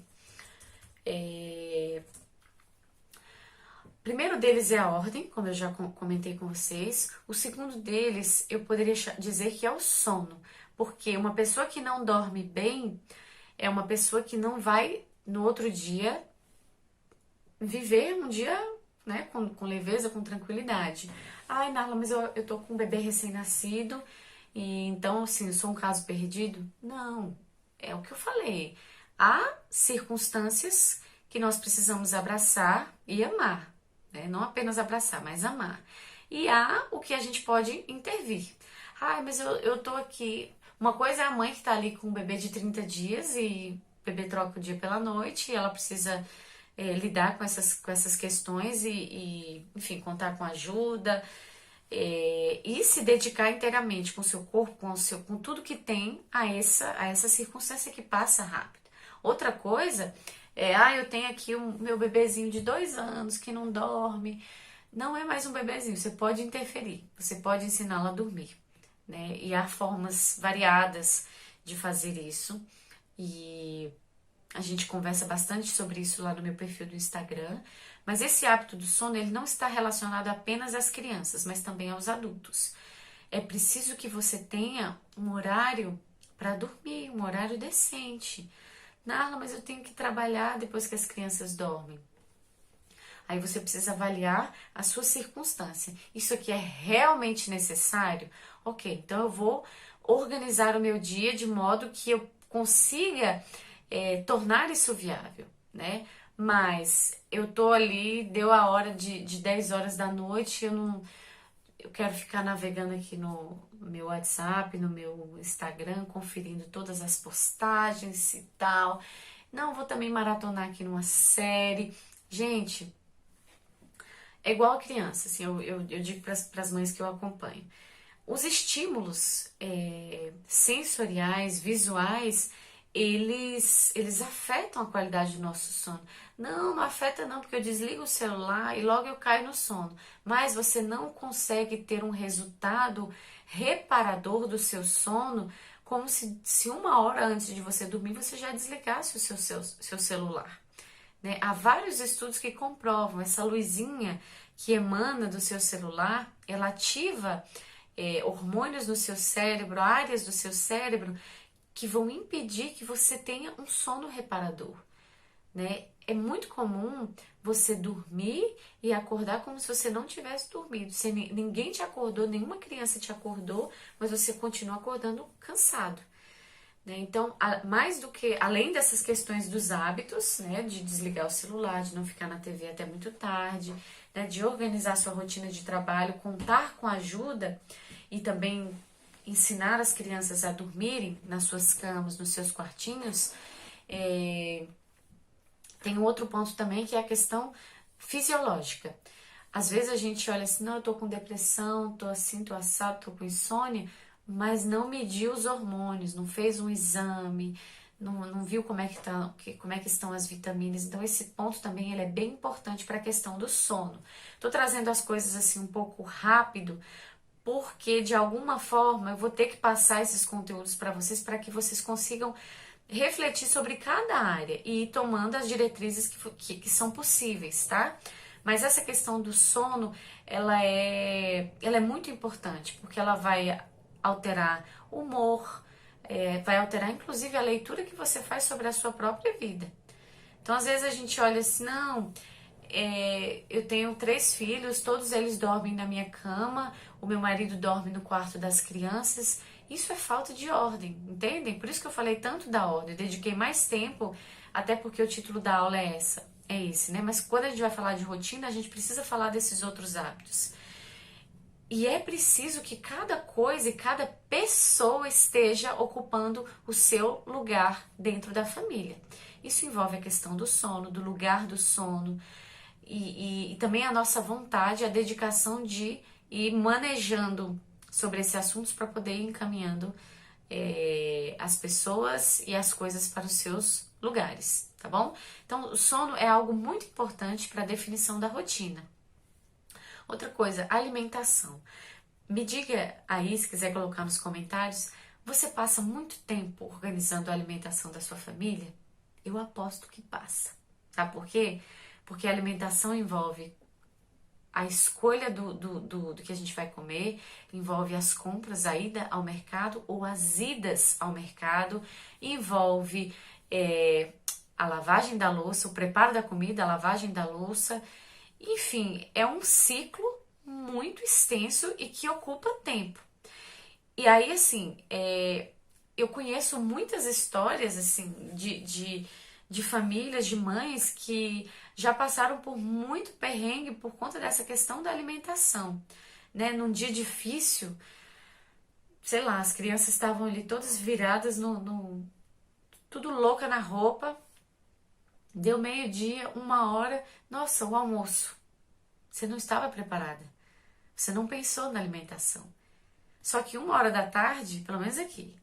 O primeiro deles é a ordem, como eu já comentei com vocês. O segundo deles, eu poderia dizer que é o sono, porque uma pessoa que não dorme bem é uma pessoa que não vai, no outro dia, viver um dia, né, com leveza, com tranquilidade. Ai, Narla, mas eu tô com um bebê recém-nascido e então, assim, eu sou um caso perdido? Não, é o que eu falei. Há circunstâncias que nós precisamos abraçar e amar, né? Não apenas abraçar, mas amar. E há o que a gente pode intervir. Ai, mas eu tô aqui. Uma coisa é a mãe que tá ali com um bebê de 30 dias e o bebê troca o dia pela noite e ela precisa lidar com essas questões enfim, contar com ajuda e se dedicar inteiramente com o seu corpo, com tudo que tem a essa circunstância que passa rápido. Outra coisa eu tenho aqui o meu bebezinho de 2 anos que não dorme. Não é mais um bebezinho, você pode interferir, você pode ensiná-lo a dormir, né? E há formas variadas de fazer isso. E a gente conversa bastante sobre isso lá no meu perfil do Instagram. Mas esse hábito do sono, ele não está relacionado apenas às crianças, mas também aos adultos. É preciso que você tenha um horário para dormir, um horário decente. Narla, mas eu tenho que trabalhar depois que as crianças dormem. Aí você precisa avaliar a sua circunstância. Isso aqui é realmente necessário? Ok, então eu vou organizar o meu dia de modo que eu consiga tornar isso viável, né? Mas eu tô ali, deu a hora de 10 horas da noite, eu quero ficar navegando aqui no meu WhatsApp, no meu Instagram, conferindo todas as postagens e tal. Não, vou também maratonar aqui numa série. Gente, é igual a criança, assim, eu digo para as mães que eu acompanho. Os estímulos sensoriais, visuais, eles afetam a qualidade do nosso sono. Não, não afeta não, porque eu desligo o celular e logo eu caio no sono. Mas você não consegue ter um resultado reparador do seu sono como se 1 hora antes de você dormir você já desligasse o seu celular. Né? Há vários estudos que comprovam essa luzinha que emana do seu celular, ela ativa hormônios no seu cérebro, áreas do seu cérebro que vão impedir que você tenha um sono reparador, né? É muito comum você dormir e acordar como se você não tivesse dormido. Ninguém te acordou, nenhuma criança te acordou, mas você continua acordando cansado. Né? Então, mais do que, além dessas questões dos hábitos, né, de desligar o celular, de não ficar na TV até muito tarde, né, de organizar sua rotina de trabalho, contar com ajuda e também ensinar as crianças a dormirem nas suas camas, nos seus quartinhos, tem um outro ponto também que é a questão fisiológica. Às vezes a gente olha assim, não, eu tô com depressão, tô assim, tô assado, tô com insônia, mas não mediu os hormônios, não fez um exame, não viu como é que estão as vitaminas. Então esse ponto também ele é bem importante para a questão do sono. Tô trazendo as coisas assim um pouco rápido, porque de alguma forma eu vou ter que passar esses conteúdos para para que vocês consigam refletir sobre cada área e ir tomando as diretrizes que são possíveis, tá? Mas essa questão do sono, ela é muito importante, porque ela vai alterar o humor, vai alterar inclusive a leitura que você faz sobre a sua própria vida. Então, às vezes a gente olha assim, não, eu tenho 3 filhos, todos eles dormem na minha cama, o meu marido dorme no quarto das crianças. Isso é falta de ordem, entendem? Por isso que eu falei tanto da ordem, eu dediquei mais tempo, até porque o título da aula é esse, né? Mas quando a gente vai falar de rotina, a gente precisa falar desses outros hábitos. E é preciso que cada coisa e cada pessoa esteja ocupando o seu lugar dentro da família. Isso envolve a questão do sono, do lugar do sono e também a nossa vontade, a dedicação de ir manejando sobre esse assunto para poder ir encaminhando as pessoas e as coisas para os seus lugares, tá bom? Então, o sono é algo muito importante para a definição da rotina. Outra coisa, alimentação. Me diga aí, se quiser colocar nos comentários, você passa muito tempo organizando a alimentação da sua família? Eu aposto que passa. Sabe por quê? Porque a alimentação envolve a escolha do que a gente vai comer, envolve as compras, a ida ao mercado ou as idas ao mercado, envolve a lavagem da louça, o preparo da comida, a lavagem da louça, enfim, é um ciclo muito extenso e que ocupa tempo. E aí, assim, eu conheço muitas histórias, assim, de famílias, de mães que já passaram por muito perrengue por conta dessa questão da alimentação, né? Num dia difícil, sei lá, as crianças estavam ali todas viradas tudo louca na roupa, deu meio-dia, 1 hora, nossa, o almoço. Você não estava preparada, você não pensou na alimentação. Só que 1 hora da tarde, pelo menos aqui,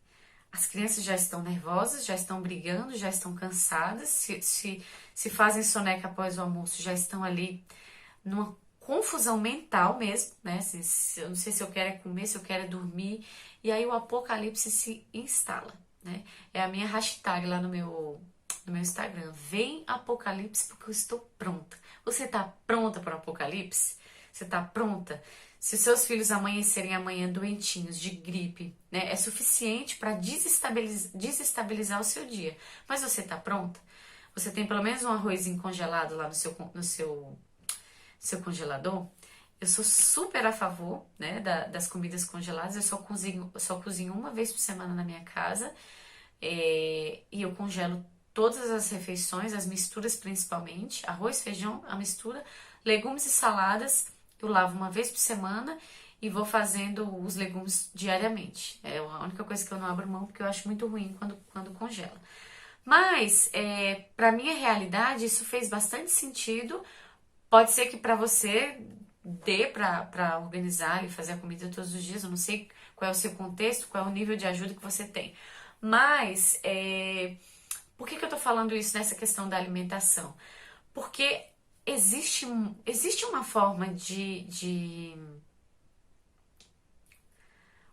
as crianças já estão nervosas, já estão brigando, já estão cansadas, se fazem soneca após o almoço, já estão ali numa confusão mental mesmo, né? Eu não sei se eu quero é comer, se eu quero é dormir, e aí o apocalipse se instala, né? É a minha hashtag lá no meu Instagram. Vem apocalipse porque eu estou pronta. Você tá pronta para o apocalipse? Você tá pronta? Se seus filhos amanhecerem amanhã doentinhos de gripe, né, é suficiente para desestabilizar o seu dia. Mas você tá pronta? Você tem pelo menos um arrozinho congelado lá no seu congelador? Eu sou super a favor, né, das comidas congeladas. Eu só cozinho 1 vez por semana na minha casa. E eu congelo todas as refeições, as misturas principalmente, arroz, feijão, a mistura, legumes e saladas. Eu lavo 1 vez por semana e vou fazendo os legumes diariamente. É a única coisa que eu não abro mão porque eu acho muito ruim quando congela. Mas, para minha realidade, isso fez bastante sentido. Pode ser que para você dê para organizar e fazer a comida todos os dias. Eu não sei qual é o seu contexto, qual é o nível de ajuda que você tem. Mas, por que eu tô falando isso nessa questão da alimentação? Porque existe uma forma de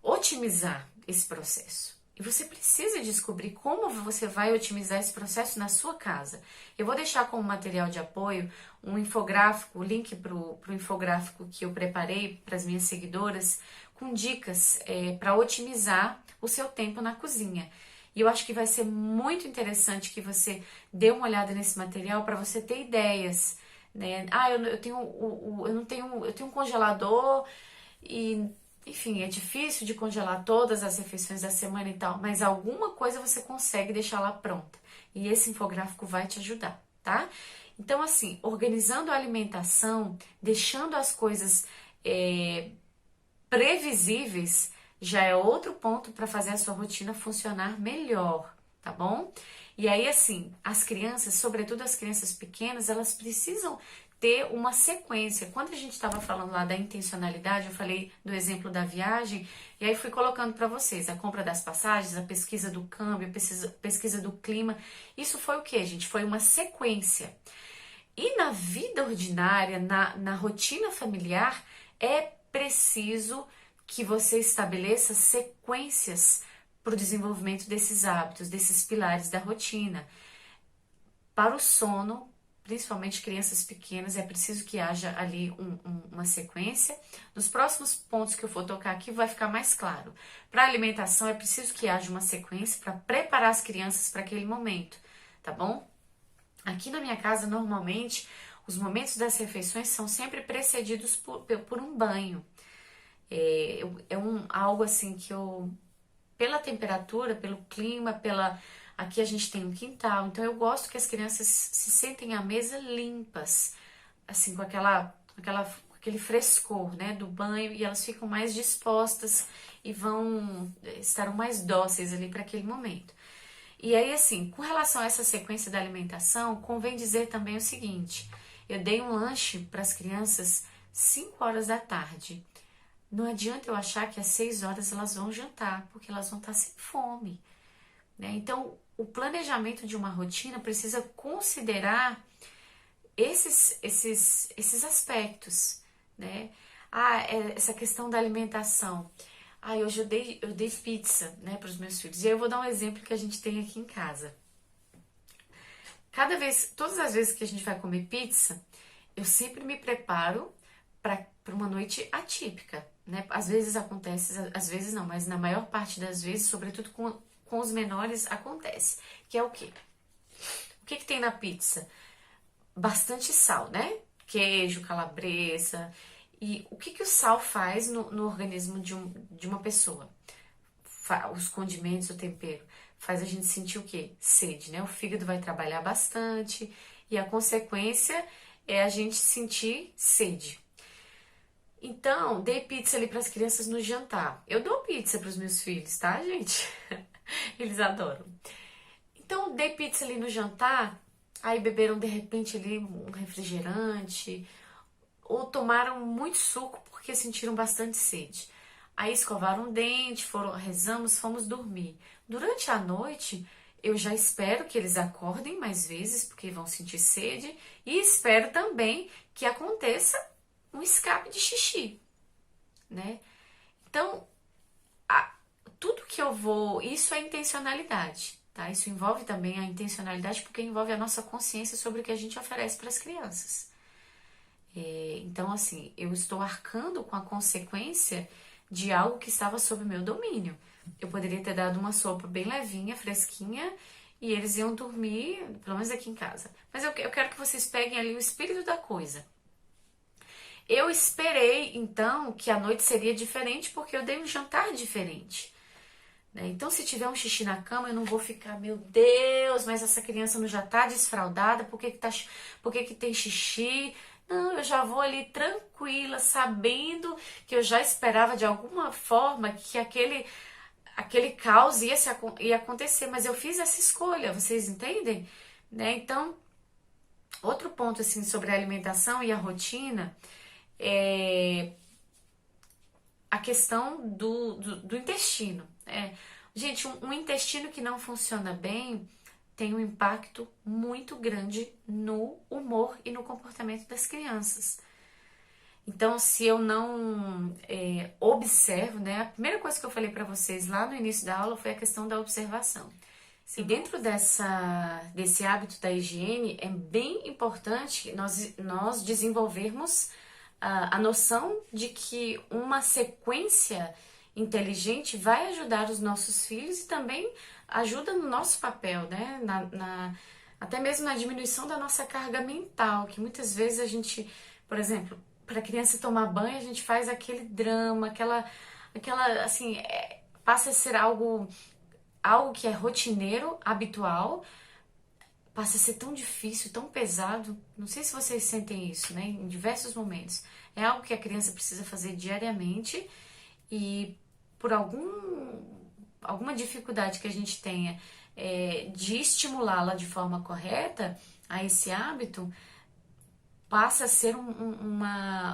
otimizar esse processo. E você precisa descobrir como você vai otimizar esse processo na sua casa. Eu vou deixar como material de apoio um infográfico, o link para o infográfico que eu preparei para as minhas seguidoras, com dicas para otimizar o seu tempo na cozinha. E eu acho que vai ser muito interessante que você dê uma olhada nesse material para você ter ideias, né? Eu tenho um congelador e, enfim, é difícil de congelar todas as refeições da semana e tal, mas alguma coisa você consegue deixar lá pronta. E esse infográfico vai te ajudar, tá? Então, assim, organizando a alimentação, deixando as coisas previsíveis, já é outro ponto para fazer a sua rotina funcionar melhor, tá bom? E aí, assim, as crianças, sobretudo as crianças pequenas, elas precisam ter uma sequência. Quando a gente estava falando lá da intencionalidade, eu falei do exemplo da viagem, e aí fui colocando para vocês a compra das passagens, a pesquisa do câmbio, a pesquisa do clima. Isso foi o que, gente? Foi uma sequência. E na vida ordinária, na rotina familiar, é preciso que você estabeleça sequências para o desenvolvimento desses hábitos, desses pilares da rotina. Para o sono, principalmente crianças pequenas, é preciso que haja ali uma sequência. Nos próximos pontos que eu for tocar aqui vai ficar mais claro. Para a alimentação, é preciso que haja uma sequência para preparar as crianças para aquele momento, tá bom? Aqui na minha casa, normalmente, os momentos das refeições são sempre precedidos por um banho. Algo assim que pela temperatura, pelo clima, aqui a gente tem um quintal, então eu gosto que as crianças se sentem à mesa limpas, assim, com aquele frescor, né, do banho, e elas ficam mais dispostas e estarão mais dóceis ali para aquele momento. E aí, assim, com relação a essa sequência da alimentação, convém dizer também o seguinte: eu dei um lanche para as crianças 5 horas da tarde. Não adianta eu achar que às 6 horas elas vão jantar, porque elas vão estar sem fome, né? Então, o planejamento de uma rotina precisa considerar esses aspectos, né? Essa questão da alimentação. Hoje eu dei pizza, né, para os meus filhos. E aí eu vou dar um exemplo que a gente tem aqui em casa. Todas as vezes que a gente vai comer pizza, eu sempre me preparo para uma noite atípica, né? Às vezes acontece, às vezes não, mas na maior parte das vezes, sobretudo com os menores, acontece. Que é o quê? O que tem na pizza? Bastante sal, né? Queijo, calabresa. E o que o sal faz no organismo de uma pessoa? Os condimentos, o tempero, faz a gente sentir o quê? Sede, né? O fígado vai trabalhar bastante e a consequência é a gente sentir sede. Então, dei pizza ali para as crianças no jantar. Eu dou pizza para os meus filhos, tá, gente? Eles adoram. Então, dei pizza ali no jantar, aí beberam de repente ali um refrigerante, ou tomaram muito suco porque sentiram bastante sede. Aí escovaram o dente, rezamos, fomos dormir. Durante a noite, eu já espero que eles acordem mais vezes, porque vão sentir sede, e espero também que aconteça um escape de xixi, né? Então, tudo que eu vou, isso é intencionalidade, tá? Isso envolve também a intencionalidade, porque envolve a nossa consciência sobre o que a gente oferece para as crianças. Então, assim, eu estou arcando com a consequência de algo que estava sob meu domínio. Eu poderia ter dado uma sopa bem levinha, fresquinha, e eles iam dormir, pelo menos aqui em casa. Mas eu quero que vocês peguem ali o espírito da coisa. Eu esperei, então, que a noite seria diferente, porque eu dei um jantar diferente, né? Então, se tiver um xixi na cama, eu não vou ficar, meu Deus, mas essa criança não já tá desfraldada, por que tem xixi? Não, eu já vou ali tranquila, sabendo que eu já esperava de alguma forma que aquele caos ia acontecer, mas eu fiz essa escolha, vocês entendem? Né? Então, outro ponto assim sobre a alimentação e a rotina é a questão do intestino. Gente, um intestino que não funciona bem tem um impacto muito grande no humor e no comportamento das crianças. Então, se eu não observo, né? A primeira coisa que eu falei para vocês lá no início da aula foi a questão da observação. E dentro desse hábito da higiene, é bem importante nós desenvolvermos a noção de que uma sequência inteligente vai ajudar os nossos filhos e também ajuda no nosso papel, né? Até mesmo na diminuição da nossa carga mental, que muitas vezes a gente, por exemplo, para a criança tomar banho, a gente faz aquele drama, aquela assim, passa a ser algo que é rotineiro, habitual, passa a ser tão difícil, tão pesado. Não sei se vocês sentem isso, né? Em diversos momentos. É algo que a criança precisa fazer diariamente e por alguma dificuldade que a gente tenha de estimulá-la de forma correta a esse hábito, passa a ser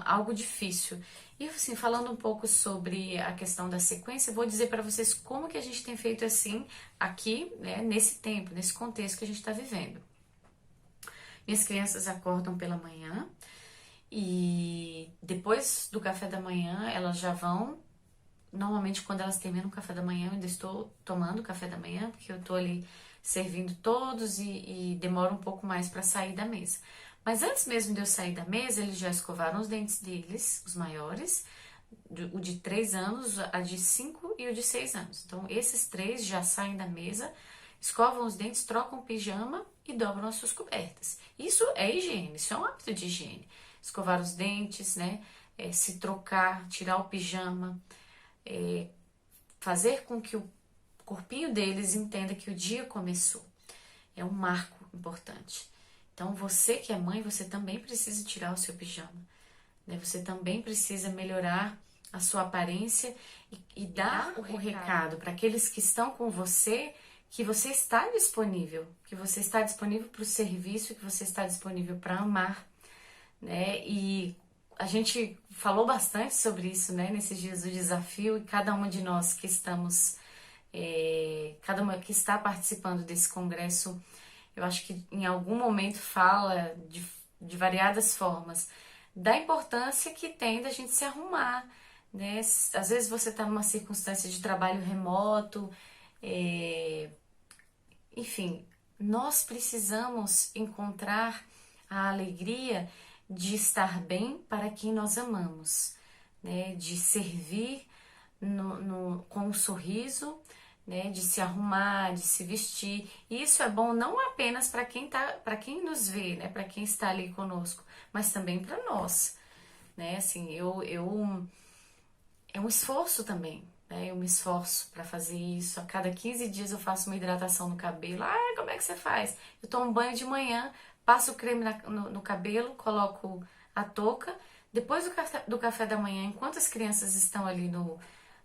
algo difícil. E assim, falando um pouco sobre a questão da sequência, vou dizer para vocês como que a gente tem feito assim aqui, né, nesse tempo, nesse contexto que a gente está vivendo. Minhas crianças acordam pela manhã e depois do café da manhã elas já vão. Normalmente, quando elas terminam o café da manhã, eu ainda estou tomando o café da manhã, porque eu estou ali servindo todos e demora um pouco mais para sair da mesa. Mas antes mesmo de eu sair da mesa, eles já escovaram os dentes deles, os maiores, o de 3 anos, a de 5 e o de 6 anos. Então, esses 3 já saem da mesa, escovam os dentes, trocam o pijama e dobram as suas cobertas. Isso é higiene, isso é um hábito de higiene. Escovar os dentes, né? Se trocar, tirar o pijama, fazer com que o corpinho deles entenda que o dia começou. É um marco importante. Então, você que é mãe, você também precisa tirar o seu pijama, né? Você também precisa melhorar a sua aparência e dar o recado para aqueles que estão com você que você está disponível, para o serviço, que você está disponível para amar, né? E a gente falou bastante sobre isso, né, nesses dias do desafio, e cada uma de nós que estamos, cada uma que está participando desse congresso, eu acho que em algum momento fala de variadas formas da importância que tem da gente se arrumar, né? Às vezes você está numa circunstância de trabalho remoto, é, enfim, nós precisamos encontrar a alegria de estar bem para quem nós amamos, né? De servir com um sorriso, né? De se arrumar, de se vestir. E isso é bom não apenas para quem nos vê, né? Para quem está ali conosco, mas também para nós, né? Assim, é um esforço também, né? Eu me esforço para fazer isso. A cada 15 dias eu faço uma hidratação no cabelo. Ah, como é que você faz? Eu tomo banho de manhã, passo o creme no cabelo, coloco a touca. Depois do café da manhã, enquanto as crianças estão ali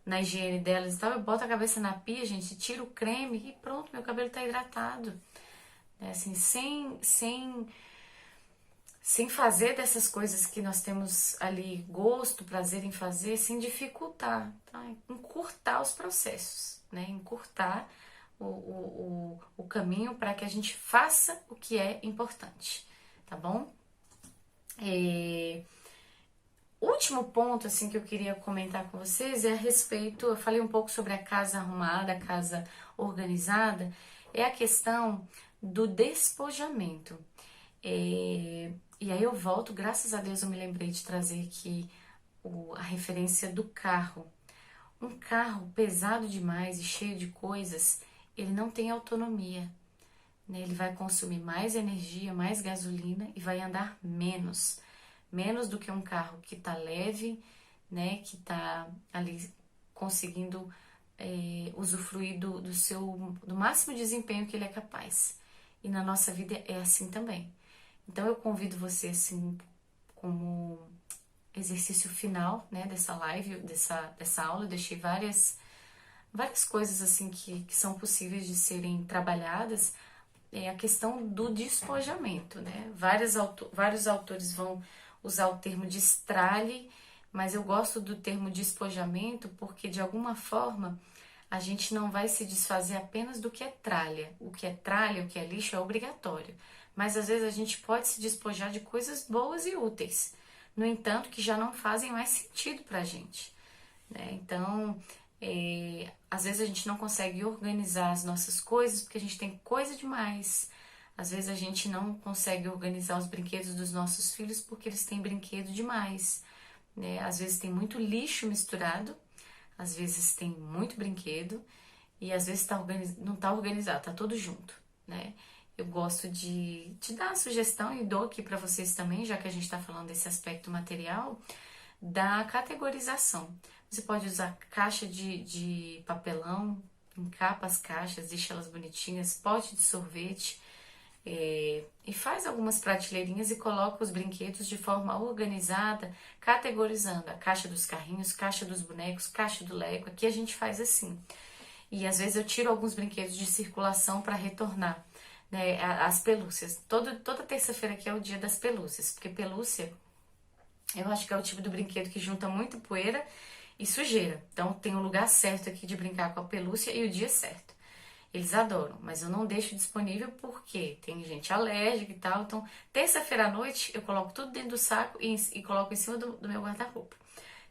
na higiene delas e tal, eu boto a cabeça na pia, gente, tiro o creme e pronto, meu cabelo tá hidratado. É assim, sem fazer dessas coisas que nós temos ali gosto, prazer em fazer, sem dificultar, tá? Encurtar os processos, né? Encurtar o caminho para que a gente faça o que é importante, tá bom? Último ponto assim que eu queria comentar com vocês é a respeito, eu falei um pouco sobre a casa arrumada, a casa organizada, é a questão do despojamento. E aí eu volto, graças a Deus eu me lembrei de trazer aqui a referência do carro. Um carro pesado demais e cheio de coisas, ele não tem autonomia, né? Ele vai consumir mais energia, mais gasolina e vai andar menos. Menos do que um carro que tá leve, né? Que tá ali conseguindo usufruir do máximo desempenho que ele é capaz. E na nossa vida é assim também. Então eu convido você, assim, como exercício final, né, dessa live, dessa aula, eu deixei várias coisas, assim, que são possíveis de serem trabalhadas, é a questão do despojamento, né? Vários autores vão usar o termo destralhe, mas eu gosto do termo despojamento porque, de alguma forma, a gente não vai se desfazer apenas do que é tralha. O que é tralha, o que é lixo é obrigatório. Mas às vezes a gente pode se despojar de coisas boas e úteis, no entanto, que já não fazem mais sentido pra gente, né? Então, às vezes a gente não consegue organizar as nossas coisas porque a gente tem coisa demais. Às vezes a gente não consegue organizar os brinquedos dos nossos filhos porque eles têm brinquedo demais, né? Às vezes tem muito lixo misturado, às vezes tem muito brinquedo e às vezes não tá organizado, tá tudo junto, né? Eu gosto de dar a sugestão e dou aqui para vocês também, já que a gente está falando desse aspecto material, da categorização. Você pode usar caixa de papelão, encapa as caixas, deixa elas bonitinhas, pote de sorvete, e faz algumas prateleirinhas e coloca os brinquedos de forma organizada, categorizando a caixa dos carrinhos, caixa dos bonecos, caixa do Lego. Aqui a gente faz assim. E às vezes eu tiro alguns brinquedos de circulação para retornar, né, as pelúcias. Toda terça-feira aqui é o dia das pelúcias, porque pelúcia eu acho que é o tipo do brinquedo que junta muito poeira e sujeira. Então tem o lugar certo aqui de brincar com a pelúcia e o dia certo. Eles adoram, mas eu não deixo disponível porque tem gente alérgica e tal. Então, terça-feira à noite eu coloco tudo dentro do saco e coloco em cima do meu guarda-roupa.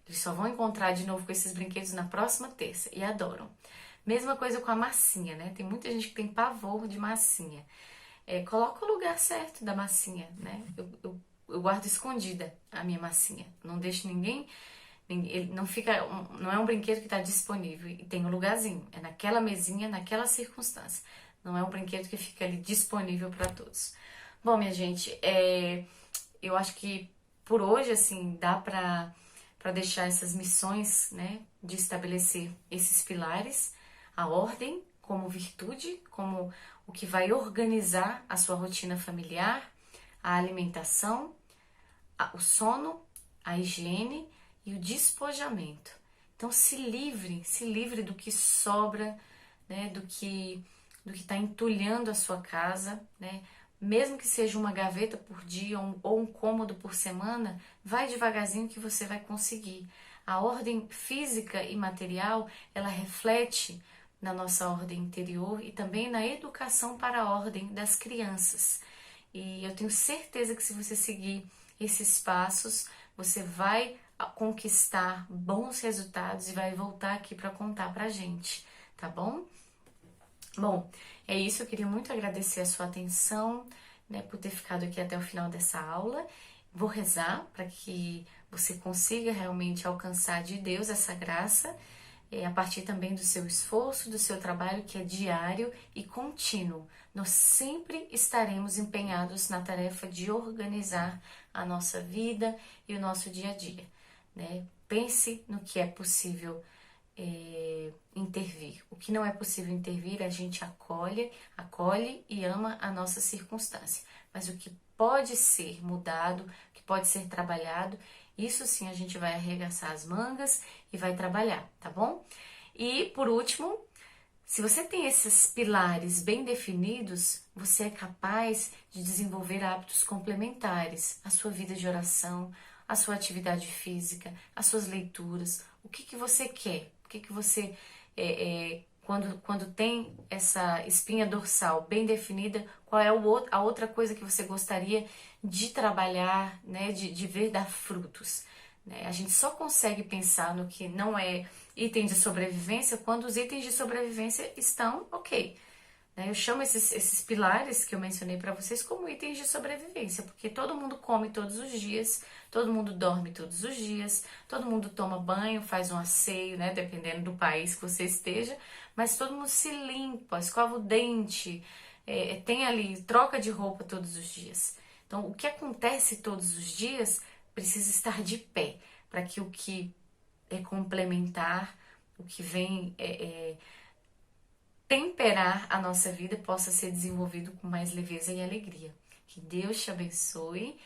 Eles só vão encontrar de novo com esses brinquedos na próxima terça e adoram. Mesma coisa com a massinha, né? Tem muita gente que tem pavor de massinha. Coloca o lugar certo da massinha, né? Eu guardo escondida a minha massinha. Não deixo ninguém. Ele não fica. Não é um brinquedo que está disponível e tem um lugarzinho. É naquela mesinha, naquela circunstância. Não é um brinquedo que fica ali disponível para todos. Bom, minha gente, eu acho que por hoje, assim, dá para deixar essas missões, né? De estabelecer esses pilares, a ordem como virtude, como o que vai organizar a sua rotina familiar, a alimentação, o sono, a higiene e o despojamento. Então se livre do que sobra, né, do que está entulhando a sua casa, né? mesmo que seja uma gaveta por dia ou um cômodo por semana, vai devagarzinho que você vai conseguir. A ordem física e material, ela reflete na nossa ordem interior e também na educação para a ordem das crianças. E eu tenho certeza que se você seguir esses passos, você vai conquistar bons resultados e vai voltar aqui para contar pra gente, tá bom? Bom, é isso. Eu queria muito agradecer a sua atenção, né, por ter ficado aqui até o final dessa aula. Vou rezar para que você consiga realmente alcançar de Deus essa graça, a partir também do seu esforço, do seu trabalho que é diário e contínuo. Nós sempre estaremos empenhados na tarefa de organizar a nossa vida e o nosso dia a dia, né? Pense no que é possível intervir. O que não é possível intervir, a gente acolhe e ama a nossa circunstância. Mas o que pode ser mudado, o que pode ser trabalhado, isso sim a gente vai arregaçar as mangas e vai trabalhar, tá bom? E por último, se você tem esses pilares bem definidos, você é capaz de desenvolver hábitos complementares à sua vida de oração, à sua atividade física, às suas leituras. O que que você quer? O que que você, quando tem essa espinha dorsal bem definida, qual é a outra coisa que você gostaria de trabalhar, né, de ver dar frutos? Né? A gente só consegue pensar no que não é item de sobrevivência quando os itens de sobrevivência estão ok. Né? Eu chamo esses pilares que eu mencionei para vocês como itens de sobrevivência, porque todo mundo come todos os dias, todo mundo dorme todos os dias, todo mundo toma banho, faz um asseio, né? Dependendo do país que você esteja, mas todo mundo se limpa, escova o dente, tem ali, troca de roupa todos os dias. Então, o que acontece todos os dias precisa estar de pé, para que o que é complementar, o que vem temperar a nossa vida possa ser desenvolvido com mais leveza e alegria. Que Deus te abençoe